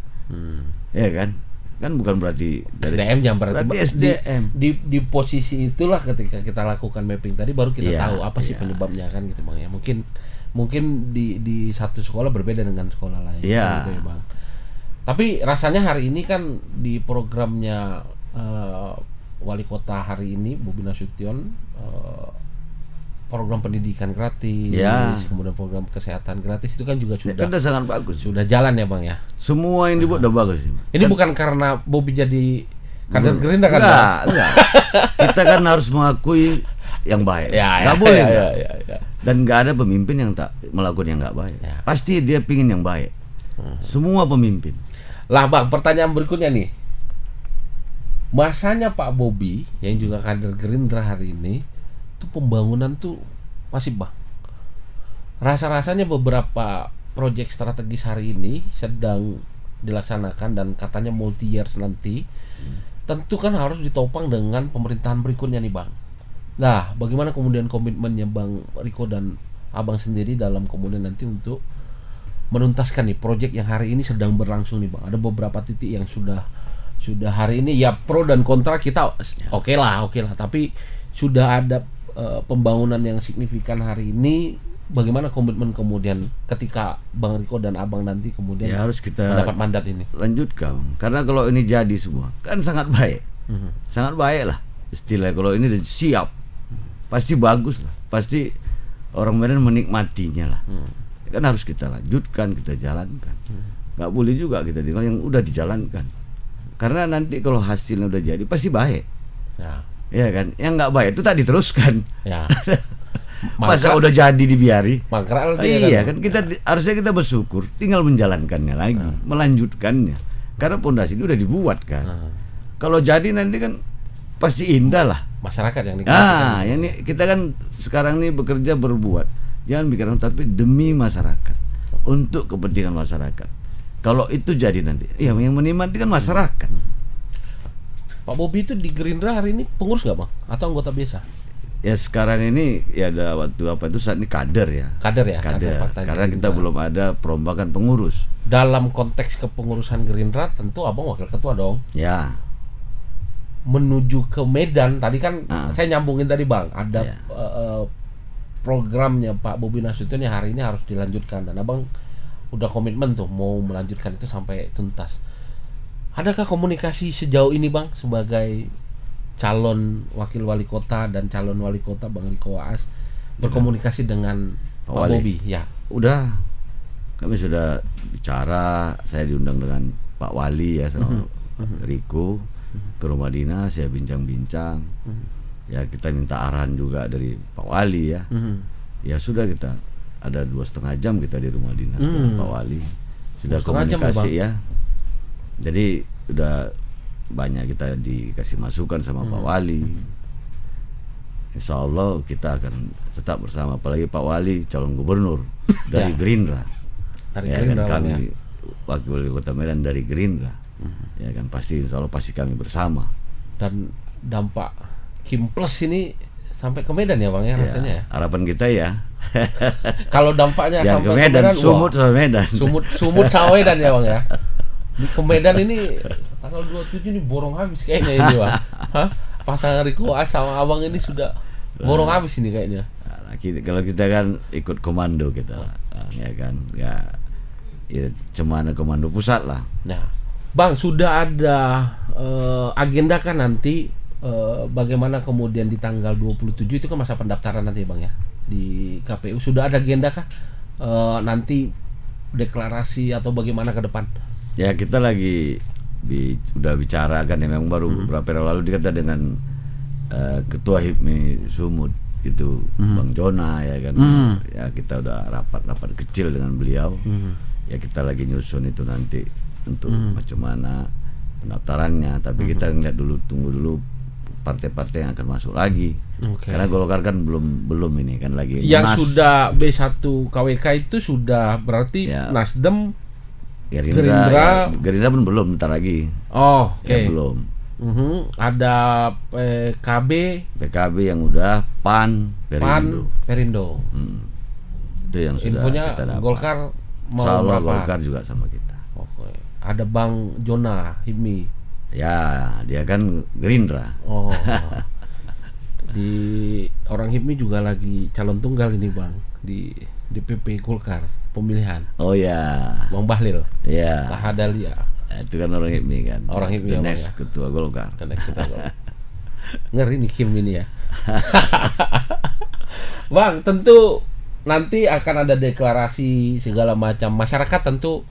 Speaker 2: Ya kan? Kan bukan berarti dari
Speaker 1: SDM yang berarti
Speaker 2: SDM.
Speaker 1: Di posisi itulah ketika kita lakukan mapping tadi baru kita tahu apa sih penyebabnya kan gitu Bang ya. Mungkin di satu sekolah berbeda dengan sekolah lain gitu ya Bang. Tapi rasanya hari ini kan di programnya wali kota hari ini Bobi Nasution, program pendidikan gratis, kemudian program kesehatan gratis itu kan juga sudah
Speaker 2: sangat bagus.
Speaker 1: Sudah jalan ya Bang ya.
Speaker 2: Semua yang dibuat udah bagus.
Speaker 1: Ini bukan karena Bobi jadi kader Gerindra kan?
Speaker 2: Enggak. Kita kan harus mengakui yang baik. Nggak boleh. Dan nggak ada pemimpin yang tak melakukan yang nggak baik. Pasti dia pingin yang baik. Semua pemimpin.
Speaker 1: Lah Bang, pertanyaan berikutnya nih. Masanya Pak Bobi yang juga kader Gerindra hari ini tuh pembangunan tuh masih Bang. Rasa-rasanya beberapa proyek strategis hari ini sedang dilaksanakan dan katanya multi years nanti, tentu kan harus ditopang dengan pemerintahan berikutnya nih Bang. Nah, bagaimana kemudian komitmennya Bang Riko dan Abang sendiri dalam kemudian nanti untuk menuntaskan nih proyek yang hari ini sedang berlangsung nih Bang? Ada beberapa titik yang sudah hari ini ya pro dan kontra kita oke lah, tapi sudah ada pembangunan yang signifikan hari ini. Bagaimana komitmen kemudian ketika Bang Riko dan Abang nanti kemudian
Speaker 2: ya harus kita
Speaker 1: mendapat mandat ini
Speaker 2: lanjutkan, karena kalau ini jadi semua kan sangat baik, sangat baik lah istilahnya. Kalau ini siap pasti bagus lah, pasti orang Medan menikmatinya lah. Kan harus kita lanjutkan, kita jalankan. Nggak boleh juga kita tinggal yang udah dijalankan, karena nanti kalau hasilnya udah jadi pasti baik ya kan. Yang nggak baik itu tak diteruskan ya. Masa udah jadi dibiari? Iya kan kita harusnya kita bersyukur, tinggal menjalankannya lagi, melanjutkannya. Karena pondasi ini udah dibuat kan. Kalau jadi nanti kan pasti indah lah.
Speaker 1: Masyarakat yang nikmati.
Speaker 2: Yang ini kita kan sekarang ini bekerja berbuat. Jangan pikiran tapi demi masyarakat, untuk kepentingan masyarakat. Kalau itu jadi nanti, ya yang menikmati kan masyarakat.
Speaker 1: Pak Bobi itu di Gerindra hari ini pengurus nggak Bang? Atau anggota biasa?
Speaker 2: Ya sekarang ini ya ada waktu apa itu saat ini kader ya.
Speaker 1: Kader ya.
Speaker 2: Kader. Karena kita belum ada perombakan pengurus.
Speaker 1: Dalam konteks kepengurusan Gerindra tentu Abang wakil ketua dong.
Speaker 2: Ya.
Speaker 1: Menuju ke Medan tadi kan saya nyambungin tadi Bang, ada programnya Pak Bobi Nasution yang hari ini harus dilanjutkan dan Abang udah komitmen tuh mau melanjutkan itu sampai tuntas. Adakah komunikasi sejauh ini Bang sebagai calon wakil wali kota dan calon wali kota Bang Riko Waas berkomunikasi dengan Pak Bobi? Ya.
Speaker 2: Udah, kami sudah bicara, saya diundang dengan Pak Wali ya sama Riko ke rumah dinas, saya bincang-bincang. Ya kita minta arahan juga dari Pak Wali ya. Ya sudah, kita ada 2,5 jam kita di rumah dinas dengan Pak Wali. Sudah komunikasi ya. Jadi udah banyak kita dikasih masukan sama Pak Wali. Insya Allah kita akan tetap bersama, apalagi Pak Wali calon gubernur dari Gerindra. Ya kan kami wakil wali kota Medan dari Gerindra. Ya kan pasti insya Allah pasti kami bersama.
Speaker 1: Dan dampak Kim Plus ini sampai ke Medan ya Bang ya rasanya ya.
Speaker 2: Harapan kita ya.
Speaker 1: Kalau dampaknya
Speaker 2: sampai ke Medan, Sumut sama Medan.
Speaker 1: Sumut sama Medan ya Bang ya. Di ke Medan ini tanggal 27 ini borong habis kayaknya ini Bang. Pasangan Riko Waas sama Abang ini sudah borong habis ini kayaknya.
Speaker 2: Nah, kalau kita kan ikut komando kita, ya kan, ya cemana komando pusat lah.
Speaker 1: Nah, Bang sudah ada agenda kan nanti bagaimana kemudian di tanggal 27 itu kan masa pendaftaran nanti Bang ya di KPU, sudah ada agenda kah nanti deklarasi atau bagaimana ke depan?
Speaker 2: Ya kita lagi udah bicara kan ya, memang baru beberapa hari lalu dikata dengan Ketua HIPMI Sumut itu Bang Jona ya kan. Ya kita udah rapat kecil dengan beliau. Ya kita lagi nyusun itu nanti untuk macam mana pendaftarannya, tapi kita ngeliat dulu, tunggu dulu partai-partai yang akan masuk lagi. Karena Golkar kan belum ini kan lagi.
Speaker 1: Yang sudah B1 KWK itu sudah berarti ya. Nasdem,
Speaker 2: Gerindra pun belum, bentar lagi.
Speaker 1: Oh, oke.
Speaker 2: Ya, belum.
Speaker 1: Ada PKB
Speaker 2: yang udah, Perindo. Itu yang sudah
Speaker 1: infonya
Speaker 2: kita dapat.
Speaker 1: Golkar mau
Speaker 2: berapa? Golkar juga sama kita.
Speaker 1: Oke. Ada Bang Jona HIPMI.
Speaker 2: Ya, dia kan Gerindra.
Speaker 1: Oh. Di orang HIPMI juga lagi calon tunggal ini Bang di DPP Golkar pemilihan.
Speaker 2: Oh ya.
Speaker 1: Bang Bahlil.
Speaker 2: Ya.
Speaker 1: Lahadalia.
Speaker 2: Itu kan orang HIPMI kan.
Speaker 1: Orang HIPMI ya,
Speaker 2: next ketua Golkar.
Speaker 1: Ngeri nih Kim ini ya. Bang, tentu nanti akan ada deklarasi segala macam. Masyarakat tentu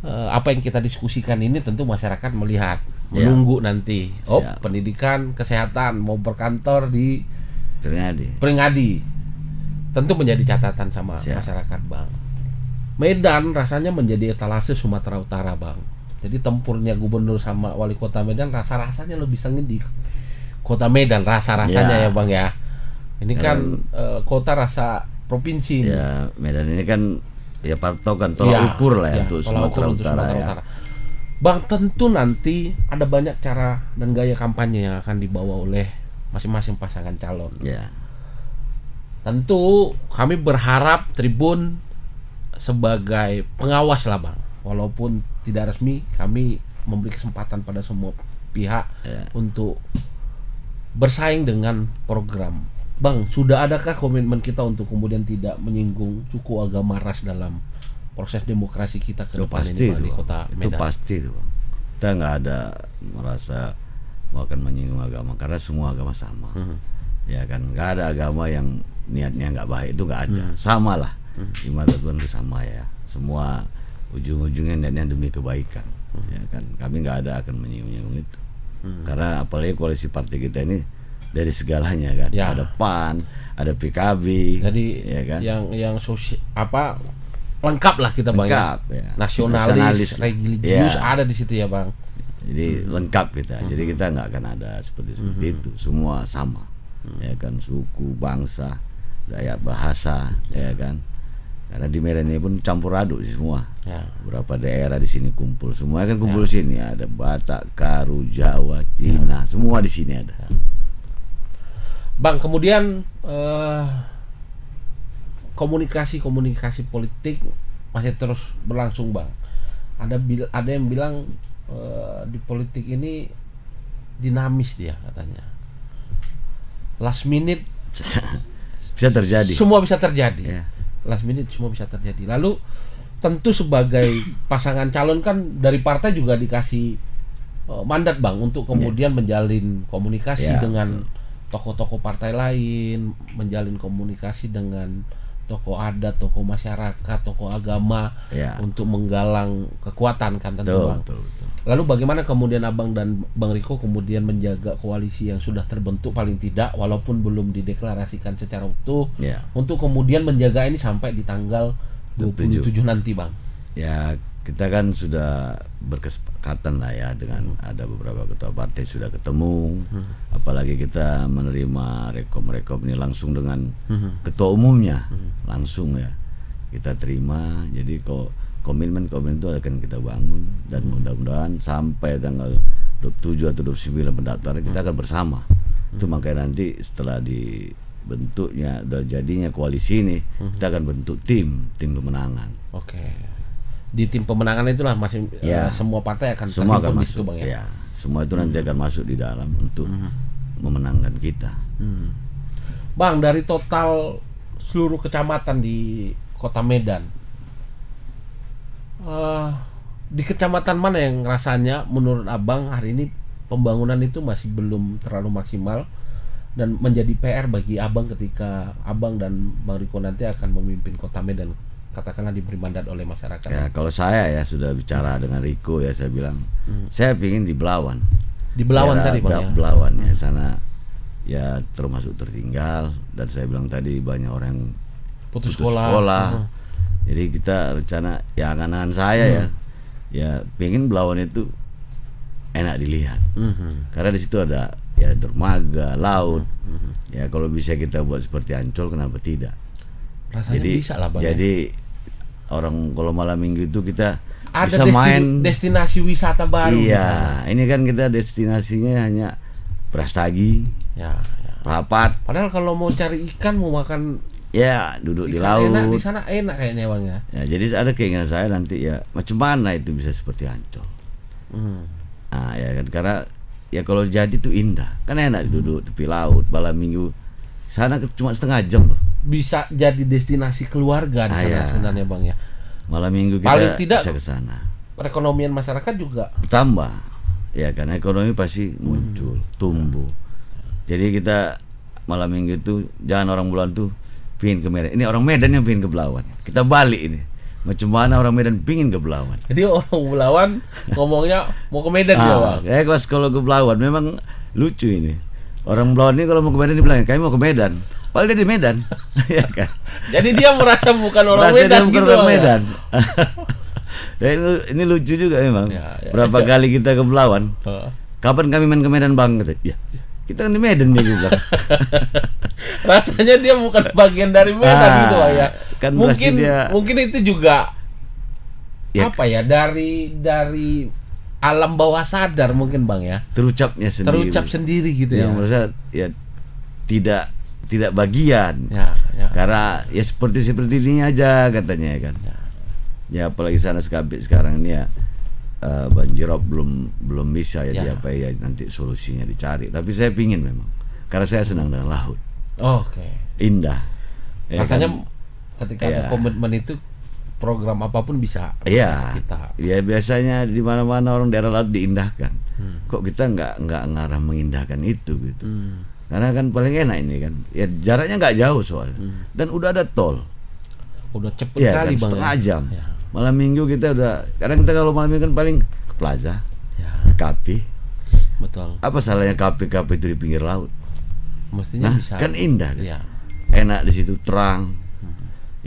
Speaker 1: apa yang kita diskusikan ini tentu masyarakat melihat, menunggu nanti. Pendidikan, kesehatan, mau berkantor di Peringadi. Tentu menjadi catatan sama masyarakat Bang. Medan rasanya menjadi etalase Sumatera Utara Bang. Jadi tempurnya gubernur sama wali kota Medan rasa-rasanya lebih sengit di kota Medan, rasa-rasanya ya Bang ya. Ini kan kota rasa provinsi.
Speaker 2: Ya, Medan ini kan ya patokan tolak ukur lah ya, untuk Sumatera Utara ya.
Speaker 1: Bang, tentu nanti ada banyak cara dan gaya kampanye yang akan dibawa oleh masing-masing pasangan calon.
Speaker 2: Ya.
Speaker 1: Tentu kami berharap Tribun sebagai pengawas lah Bang, walaupun tidak resmi, kami memberi kesempatan pada semua pihak untuk bersaing dengan program. Bang, sudah adakah komitmen kita untuk kemudian tidak menyinggung suku, agama, ras dalam proses demokrasi kita ke depan ini Bang, di Kota Medan?
Speaker 2: Itu pasti itu Bang. Kita nggak ada merasa mau akan menyinggung agama, karena semua agama sama. Ya kan, nggak ada agama yang niatnya nggak baik, itu nggak ada. Sama lah, di mata Tuhan itu sama ya. Semua ujung-ujungnya niatnya demi kebaikan. Ya kan, kami nggak ada akan menyinggung itu. Karena apalagi koalisi partai kita ini dari segalanya kan, ada PAN, ada PKB, jadi
Speaker 1: ya kan, yang lengkap lah kita Bang, ya. Nasionalis, religius ada di situ ya Bang.
Speaker 2: Jadi lengkap kita. Jadi kita nggak akan ada seperti itu. Semua sama, ya kan, suku, bangsa, gaya bahasa, ya kan. Karena di Medan ini pun campur aduk sih semua. Beberapa daerah di sini kumpul, semua kan kumpul sini. Ada Batak, Karo, Jawa, Cina, semua di sini ada.
Speaker 1: Bang, kemudian komunikasi politik masih terus berlangsung Bang. Ada yang bilang di politik ini dinamis dia katanya. Last minute
Speaker 2: bisa terjadi.
Speaker 1: Semua bisa terjadi. Last minute semua bisa terjadi. Lalu tentu sebagai pasangan calon kan dari partai juga dikasih mandat Bang untuk kemudian menjalin komunikasi dengan tokoh-tokoh partai lain, menjalin komunikasi dengan tokoh adat, tokoh masyarakat, tokoh agama untuk menggalang kekuatan kan tentu Bang. Betul. Lalu bagaimana kemudian Abang dan Bang Riko kemudian menjaga koalisi yang sudah terbentuk paling tidak walaupun belum dideklarasikan secara utuh untuk kemudian menjaga ini sampai di tanggal 27 nanti Bang? Ya,
Speaker 2: kita kan sudah berkesepakatan lah ya dengan ada beberapa ketua partai sudah ketemu, apalagi kita menerima rekom ini langsung dengan ketua umumnya, langsung ya kita terima. Jadi komitmen itu akan kita bangun dan mudah-mudahan sampai tanggal 27 atau 29 pendaftaran kita akan bersama. Itu makanya nanti setelah dibentuknya udah jadinya koalisi ini, kita akan bentuk tim pemenangan.
Speaker 1: Di tim pemenangan itulah masing semua partai akan
Speaker 2: masuk Bang ya. Semua itu nanti akan masuk di dalam untuk memenangkan kita.
Speaker 1: Bang, dari total seluruh kecamatan di Kota Medan, di kecamatan mana yang rasanya menurut Abang hari ini pembangunan itu masih belum terlalu maksimal dan menjadi PR bagi Abang ketika Abang dan Bang Riko nanti akan memimpin Kota Medan, katakanlah diberi mandat oleh masyarakat?
Speaker 2: Ya, kalau saya ya sudah bicara dengan Riko ya, saya bilang saya ingin di Belawan.
Speaker 1: Di Belawan tadi Bang ya?
Speaker 2: Belawan ya, sana ya termasuk tertinggal, dan saya bilang tadi banyak orang putus sekolah. Jadi kita rencana ya angan-angan saya ya pengen Belawan itu enak dilihat. Karena di situ ada ya dermaga, laut. Ya kalau bisa kita buat seperti Ancol, kenapa tidak?
Speaker 1: Rasanya
Speaker 2: jadi
Speaker 1: bisa lah Bang.
Speaker 2: Jadi orang kalau malam minggu itu kita
Speaker 1: ada
Speaker 2: bisa main
Speaker 1: destinasi wisata baru.
Speaker 2: Iya, ini kan kita destinasinya hanya Brastagi, Prapat.
Speaker 1: Padahal kalau mau cari ikan, mau makan
Speaker 2: duduk
Speaker 1: ikan
Speaker 2: di laut.
Speaker 1: Enak, di sana enak kayaknya Bang ya.
Speaker 2: Ya, jadi ada keinginan saya nanti ya macam mana itu bisa seperti Ancol. Nah, ya kan, karena ya kalau jadi tuh indah. Kan enak duduk tepi laut malam minggu. Sana cuma setengah jam loh.
Speaker 1: Bisa jadi destinasi keluarga di sana sebenarnya Bang ya.
Speaker 2: Malam minggu kita
Speaker 1: paling tidak
Speaker 2: bisa ke sana.
Speaker 1: Perekonomian masyarakat juga
Speaker 2: bertambah. Ya kan, ekonomi pasti muncul, tumbuh. Jadi kita malam minggu itu jangan orang Belawan tuh pingin ke Medan. Ini orang Medan yang pingin ke Belawan. Kita balik ini. Macam mana orang Medan pingin ke Belawan.
Speaker 1: Jadi orang Belawan ngomongnya mau ke Medan ya Bang.
Speaker 2: Kalau ke Belawan memang lucu ini. Orang Belawan ini kalau mau ke Medan dibilang kami mau ke Medan. Padahal dia di Medan. Ya kan?
Speaker 1: Jadi dia merasa bukan orang Medan
Speaker 2: gitu. Bukan Medan. Ya, ini lucu juga memang. Berapa kali kita ke Belawan. Kapan kami main ke Medan Bang? Ya. Kita kan di Medan dia juga.
Speaker 1: Rasanya dia bukan bagian dari Medan gitu Bang ya.
Speaker 2: Kan
Speaker 1: mungkin itu juga
Speaker 2: ya,
Speaker 1: apa ya, dari alam bawah sadar mungkin Bang ya.
Speaker 2: Terucap sendiri
Speaker 1: gitu ya.
Speaker 2: Yang merasa ya tidak bagian.
Speaker 1: Ya.
Speaker 2: Karena ya seperti ini aja katanya kan. Ya apalagi sana sekarang ini ya banjirop belum bisa ya diapai ya, nanti solusinya dicari. Tapi saya pingin memang, karena saya senang dengan laut.
Speaker 1: Oke.
Speaker 2: Indah.
Speaker 1: Rasanya ketika ada komitmen itu program apapun bisa kita.
Speaker 2: Ya biasanya di mana-mana orang daerah laut diindahkan. Kok kita nggak ngarah mengindahkan itu gitu. Karena kan paling enak ini kan. Ya jaraknya nggak jauh soalnya. Dan udah ada tol.
Speaker 1: Udah cepet kali
Speaker 2: kan,
Speaker 1: Bang.
Speaker 2: Setengah jam. Ya. Malam minggu kita udah, kadang kita kalau malam minggu kan paling ke plaza, ke kafe.
Speaker 1: Betul.
Speaker 2: Apa salahnya kafe itu di pinggir laut?
Speaker 1: Mestinya bisa.
Speaker 2: Kan indah kan? Enak di situ, terang.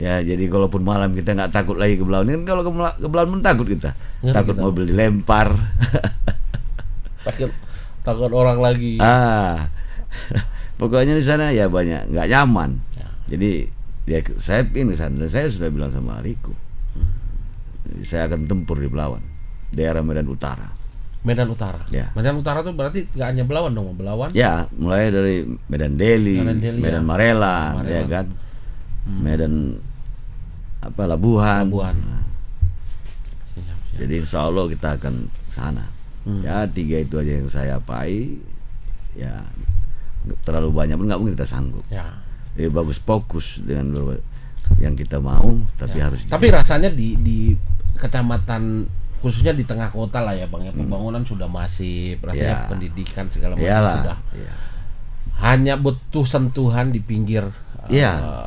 Speaker 2: Ya jadi kalaupun malam kita nggak takut lagi ke belawan. Kan kalau ke belawan pun takut kita. Takut mobil dilempar.
Speaker 1: takut orang lagi.
Speaker 2: Pokoknya di sana ya banyak nggak nyaman. Jadi ya saya ingin ke sana. Dan saya sudah bilang sama Riko, saya akan tempur di Belawan, daerah Medan Utara.
Speaker 1: Medan Utara.
Speaker 2: Ya.
Speaker 1: Medan Utara tuh berarti nggak hanya Belawan dong, Belawan.
Speaker 2: Ya, mulai dari Medan Deli, Medan Marelan, ya kan, Medan Labuhan. Nah. Siap. Jadi insya Allah kita akan sana. Ya 3 itu aja yang saya apai. Ya terlalu banyak pun nggak mungkin kita sanggup.
Speaker 1: Ya.
Speaker 2: Jadi bagus fokus dengan yang kita mau, tapi harus.
Speaker 1: Tapi rasanya di kecamatan, khususnya di tengah kota lah ya Bang ya, pembangunan sudah masif, rasanya pendidikan segala macam sudah. Hanya butuh sentuhan di pinggir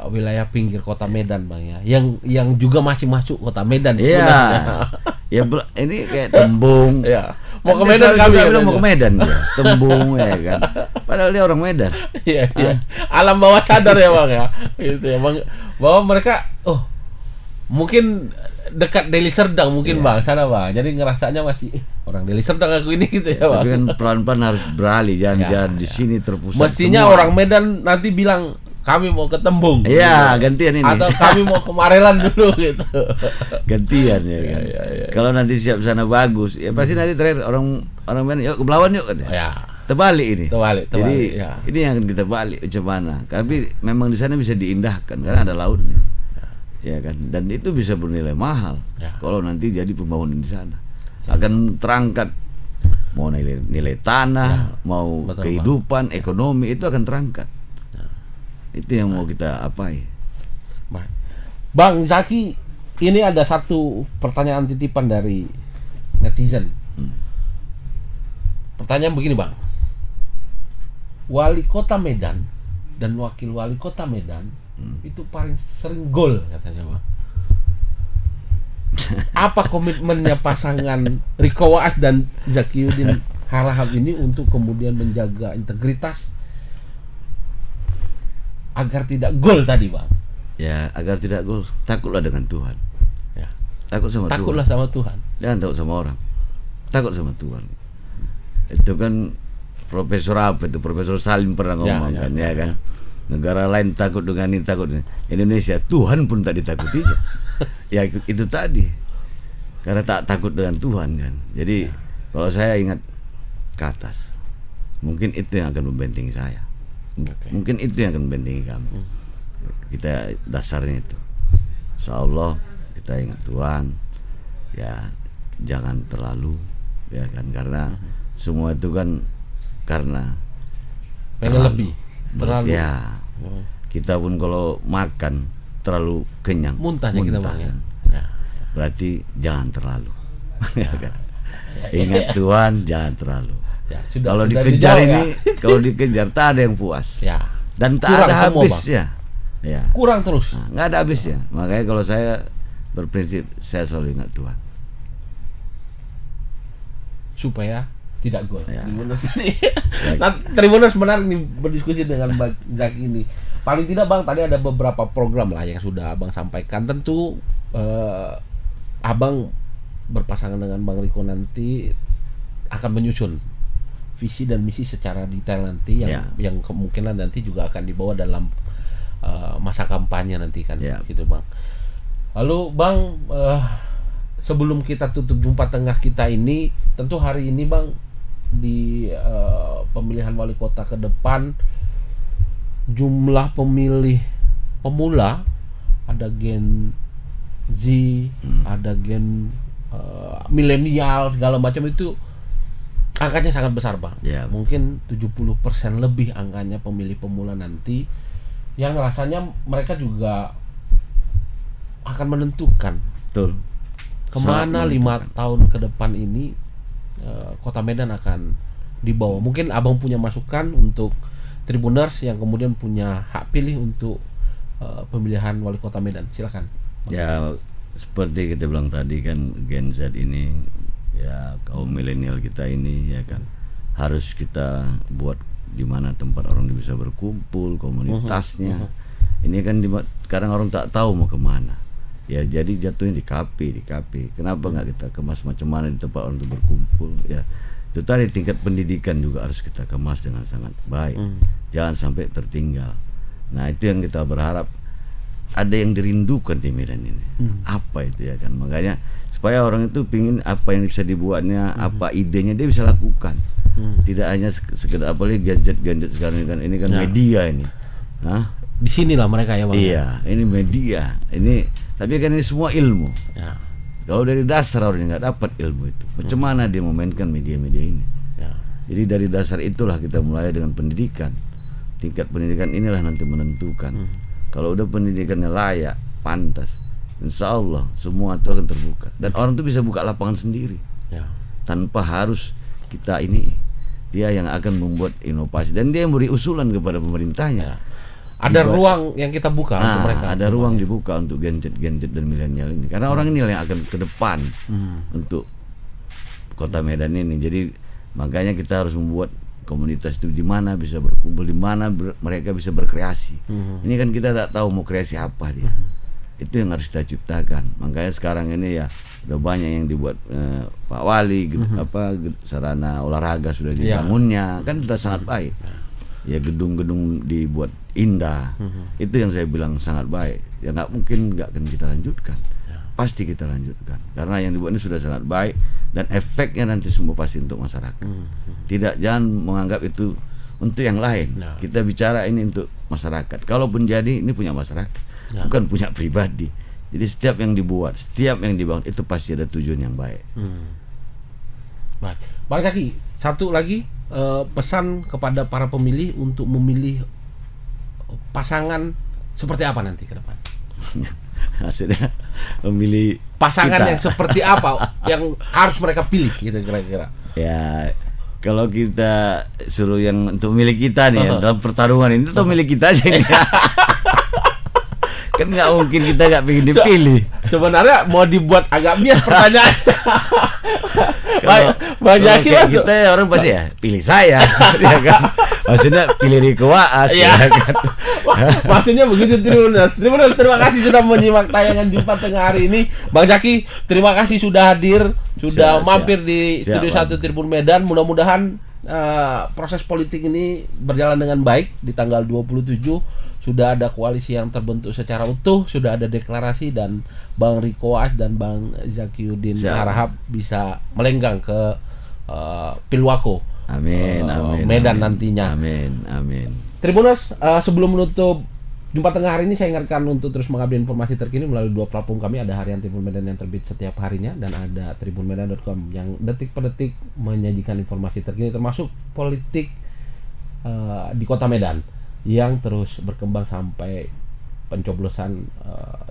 Speaker 1: wilayah pinggir kota Medan Bang ya, yang juga masih masuk kota Medan sebenarnya.
Speaker 2: Ini kayak Tembung.
Speaker 1: Mau ke Medan, kami
Speaker 2: bilang mau ke Medan dia. Tembung ya kan. Padahal dia orang Medan.
Speaker 1: Iya. Alam bawah sadar ya Bang ya. Gitu ya Bang. Bahwa mereka mungkin dekat Deli Serdang mungkin Bang, sana Bang. Jadi ngerasanya masih orang Deli Serdang aku ini gitu ya Bang.
Speaker 2: Tapi kan pelan-pelan harus beralih, jangan di sini terpusat.
Speaker 1: Mestinya semua. Orang Medan nanti bilang kami mau ke Tembung.
Speaker 2: Iya, gitu. Gantian ini.
Speaker 1: Atau kami mau ke Marelan dulu gitu.
Speaker 2: Gantian ya kan. Kalau nanti siap sana bagus, ya pasti nanti terakhir orang Medan yuk ke Belawan yuk kan. Terbalik ini. Jadi ini yang akan kita balik macam mana. Tapi memang di sana bisa diindahkan karena ada lautnya. Ya kan, dan itu bisa bernilai mahal kalau nanti jadi pembangunan di sana. Akan terangkat mau nilai tanah, mau kehidupan, ekonomi itu akan terangkat. Itu yang mau kita apai.
Speaker 1: Bang Zaki, ini ada satu pertanyaan titipan dari netizen. Pertanyaan begini Bang, wali kota Medan dan wakil wali kota Medan itu paling sering gol katanya Bang. Apa komitmennya pasangan Riko Waas dan Zakiuddin Harahap ini untuk kemudian menjaga integritas agar tidak gol tadi Bang?
Speaker 2: Ya agar tidak gol, takutlah dengan Tuhan. Takutlah
Speaker 1: sama Tuhan.
Speaker 2: Jangan takut sama orang. Takut sama Tuhan. Itu kan Profesor Salim pernah ngomong kan. Negara lain takut dengan ini, takut dengan Indonesia, Tuhan pun tak ditakutinya. Ya itu tadi. Karena tak takut dengan Tuhan kan. Jadi kalau saya ingat ke atas, mungkin itu yang akan membentengi saya. Mungkin itu yang akan membentengi kami. Kita dasarnya itu. Insyaallah kita ingat Tuhan. Ya jangan terlalu ya kan, karena semua itu kan karena
Speaker 1: pengen lebih. Terlalu.
Speaker 2: Ya. Kita pun kalau makan terlalu kenyang,
Speaker 1: muntahnya kita Bang ya.
Speaker 2: Berarti jangan terlalu. Ya kan? Ingat Tuhan, jangan terlalu. Kalau dikejar ini, kalau dikejar tak ada yang puas. Dan tak kurang ada habisnya.
Speaker 1: Kurang terus.
Speaker 2: Nggak ada habisnya. Makanya kalau saya berprinsip, saya selalu ingat Tuhan.
Speaker 1: Supaya tidak gol. Nah, Tribuners benar nih berdiskusi dengan Bang Zaki ini. Paling tidak Bang, tadi ada beberapa program lah yang sudah Abang sampaikan. Tentu Abang berpasangan dengan Bang Riko nanti akan menyusun visi dan misi secara detail nanti yang kemungkinan nanti juga akan dibawa dalam masa kampanye nanti kan, gitu Bang. Lalu Bang, sebelum kita tutup jumpa tengah kita ini, tentu hari ini Bang di pemilihan wali kota ke depan, jumlah pemilih pemula, ada Gen Z, ada Gen milenial segala macam, itu angkanya sangat besar Bang. Mungkin 70% lebih angkanya pemilih pemula nanti, yang rasanya mereka juga akan menentukan kemana 5 tahun ke depan ini Kota Medan akan dibawa. Mungkin Abang punya masukan untuk Tribuners yang kemudian punya hak pilih untuk pemilihan wali kota Medan. Silakan.
Speaker 2: Ya, seperti kita bilang tadi kan, Gen Z ini ya, kaum milenial kita ini ya kan, harus kita buat di mana tempat orang bisa berkumpul, komunitasnya. Ini kan sekarang orang tak tahu mau kemana. Ya jadi jatuhnya di kafe. Kenapa nggak kita kemas macam mana di tempat orang itu berkumpul? Ya itu tadi, tingkat pendidikan juga harus kita kemas dengan sangat baik. Jangan sampai tertinggal. Nah itu yang kita berharap ada yang dirindukan di Medan ini. Apa itu ya kan? Makanya supaya orang itu pingin apa yang bisa dibuatnya, apa idenya dia bisa lakukan. Tidak hanya sekedar apalagi gadget sekarang kan, ini kan media ini. Nah,
Speaker 1: di sinilah mereka ya Bang.
Speaker 2: Iya, ini media. Tapi kan ini semua ilmu. Kalau dari dasar orang nggak dapat ilmu itu, macam mana dia memainkan media-media ini? Jadi dari dasar itulah kita mulai dengan pendidikan. Tingkat pendidikan inilah nanti menentukan. Kalau udah pendidikannya layak, pantas, insya Allah semua itu akan terbuka. Dan orang itu bisa buka lapangan sendiri, tanpa harus kita ini. Dia yang akan membuat inovasi dan dia yang beri usulan kepada pemerintahnya.
Speaker 1: Ada ruang yang kita buka untuk mereka.
Speaker 2: Ada ruang dibuka untuk Gen Z dan milenial ini. Karena orang ini yang akan ke depan untuk Kota Medan ini. Jadi makanya kita harus membuat komunitas itu di mana bisa berkumpul, di mana mereka bisa berkreasi. Ini kan kita tak tahu mau kreasi apa dia. Itu yang harus kita ciptakan. Makanya sekarang ini ya udah banyak yang dibuat Pak Wali, sarana olahraga sudah dibangunnya, kan sudah sangat baik. Ya gedung-gedung dibuat indah. Itu yang saya bilang sangat baik. Ya nggak mungkin nggak akan kita lanjutkan. Pasti kita lanjutkan. Karena yang dibuat ini sudah sangat baik dan efeknya nanti semua pasti untuk masyarakat. Jangan menganggap itu untuk yang lain. Kita bicara ini untuk masyarakat. Kalaupun jadi ini punya masyarakat, bukan punya pribadi. Jadi setiap yang dibuat, setiap yang dibangun itu pasti ada tujuan yang baik.
Speaker 1: Baik. Bang Zaki, satu lagi pesan kepada para pemilih untuk memilih pasangan seperti apa nanti ke depan?
Speaker 2: Maksudnya memilih
Speaker 1: pasangan yang seperti apa yang harus mereka pilih gitu kira-kira?
Speaker 2: Ya kalau kita suruh yang untuk milih kita nih dalam pertarungan ini tuh milih kita aja nih. Kan nggak mungkin kita nggak pengen dipilih.
Speaker 1: Sebenarnya mau dibuat agak bias pertanyaan.
Speaker 2: Banyak kita orang pasti ya pilih saya, ya kan? Maksudnya pilih Riko Waas, ya kan?
Speaker 1: Maksudnya begitu Tribuners. Terima kasih sudah menyimak tayangan Jumat Tengah hari ini. Bang Zaki, terima kasih sudah hadir, sudah mampir di Studio 1 Tribun Medan. Mudah-mudahan proses politik ini berjalan dengan baik. Di tanggal 27 sudah ada koalisi yang terbentuk secara utuh, sudah ada deklarasi, dan Bang Riko Waas dan Bang Zakiuddin Harahap bisa melenggang ke Pilwako.
Speaker 2: Amin,
Speaker 1: Medan
Speaker 2: amin,
Speaker 1: nantinya.
Speaker 2: Amin.
Speaker 1: Tribuners, sebelum menutup Jumpa Tengah hari ini, saya ingatkan untuk terus mengupdate informasi terkini melalui 2 platform kami. Ada Harian Tribun Medan yang terbit setiap harinya, dan ada tribunmedan.com yang detik per detik menyajikan informasi terkini termasuk politik di Kota Medan yang terus berkembang sampai pencoblosan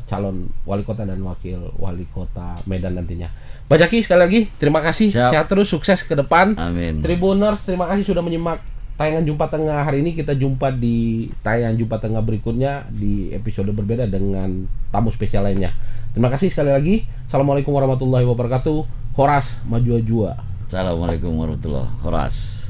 Speaker 1: calon wali kota dan wakil wali kota Medan nantinya. Pak Zaki, sekali lagi terima kasih. Sehat terus, sukses ke depan.
Speaker 2: Amin.
Speaker 1: Tribuners, terima kasih sudah menyimak tayangan Jumpa Tengah hari ini. Kita jumpa di tayangan Jumpa Tengah berikutnya di episode berbeda dengan tamu spesial lainnya. Terima kasih sekali lagi. Assalamualaikum warahmatullahi wabarakatuh. Horas Maju Jua.
Speaker 2: Assalamualaikum warahmatullahi wabarakatuh. Horas.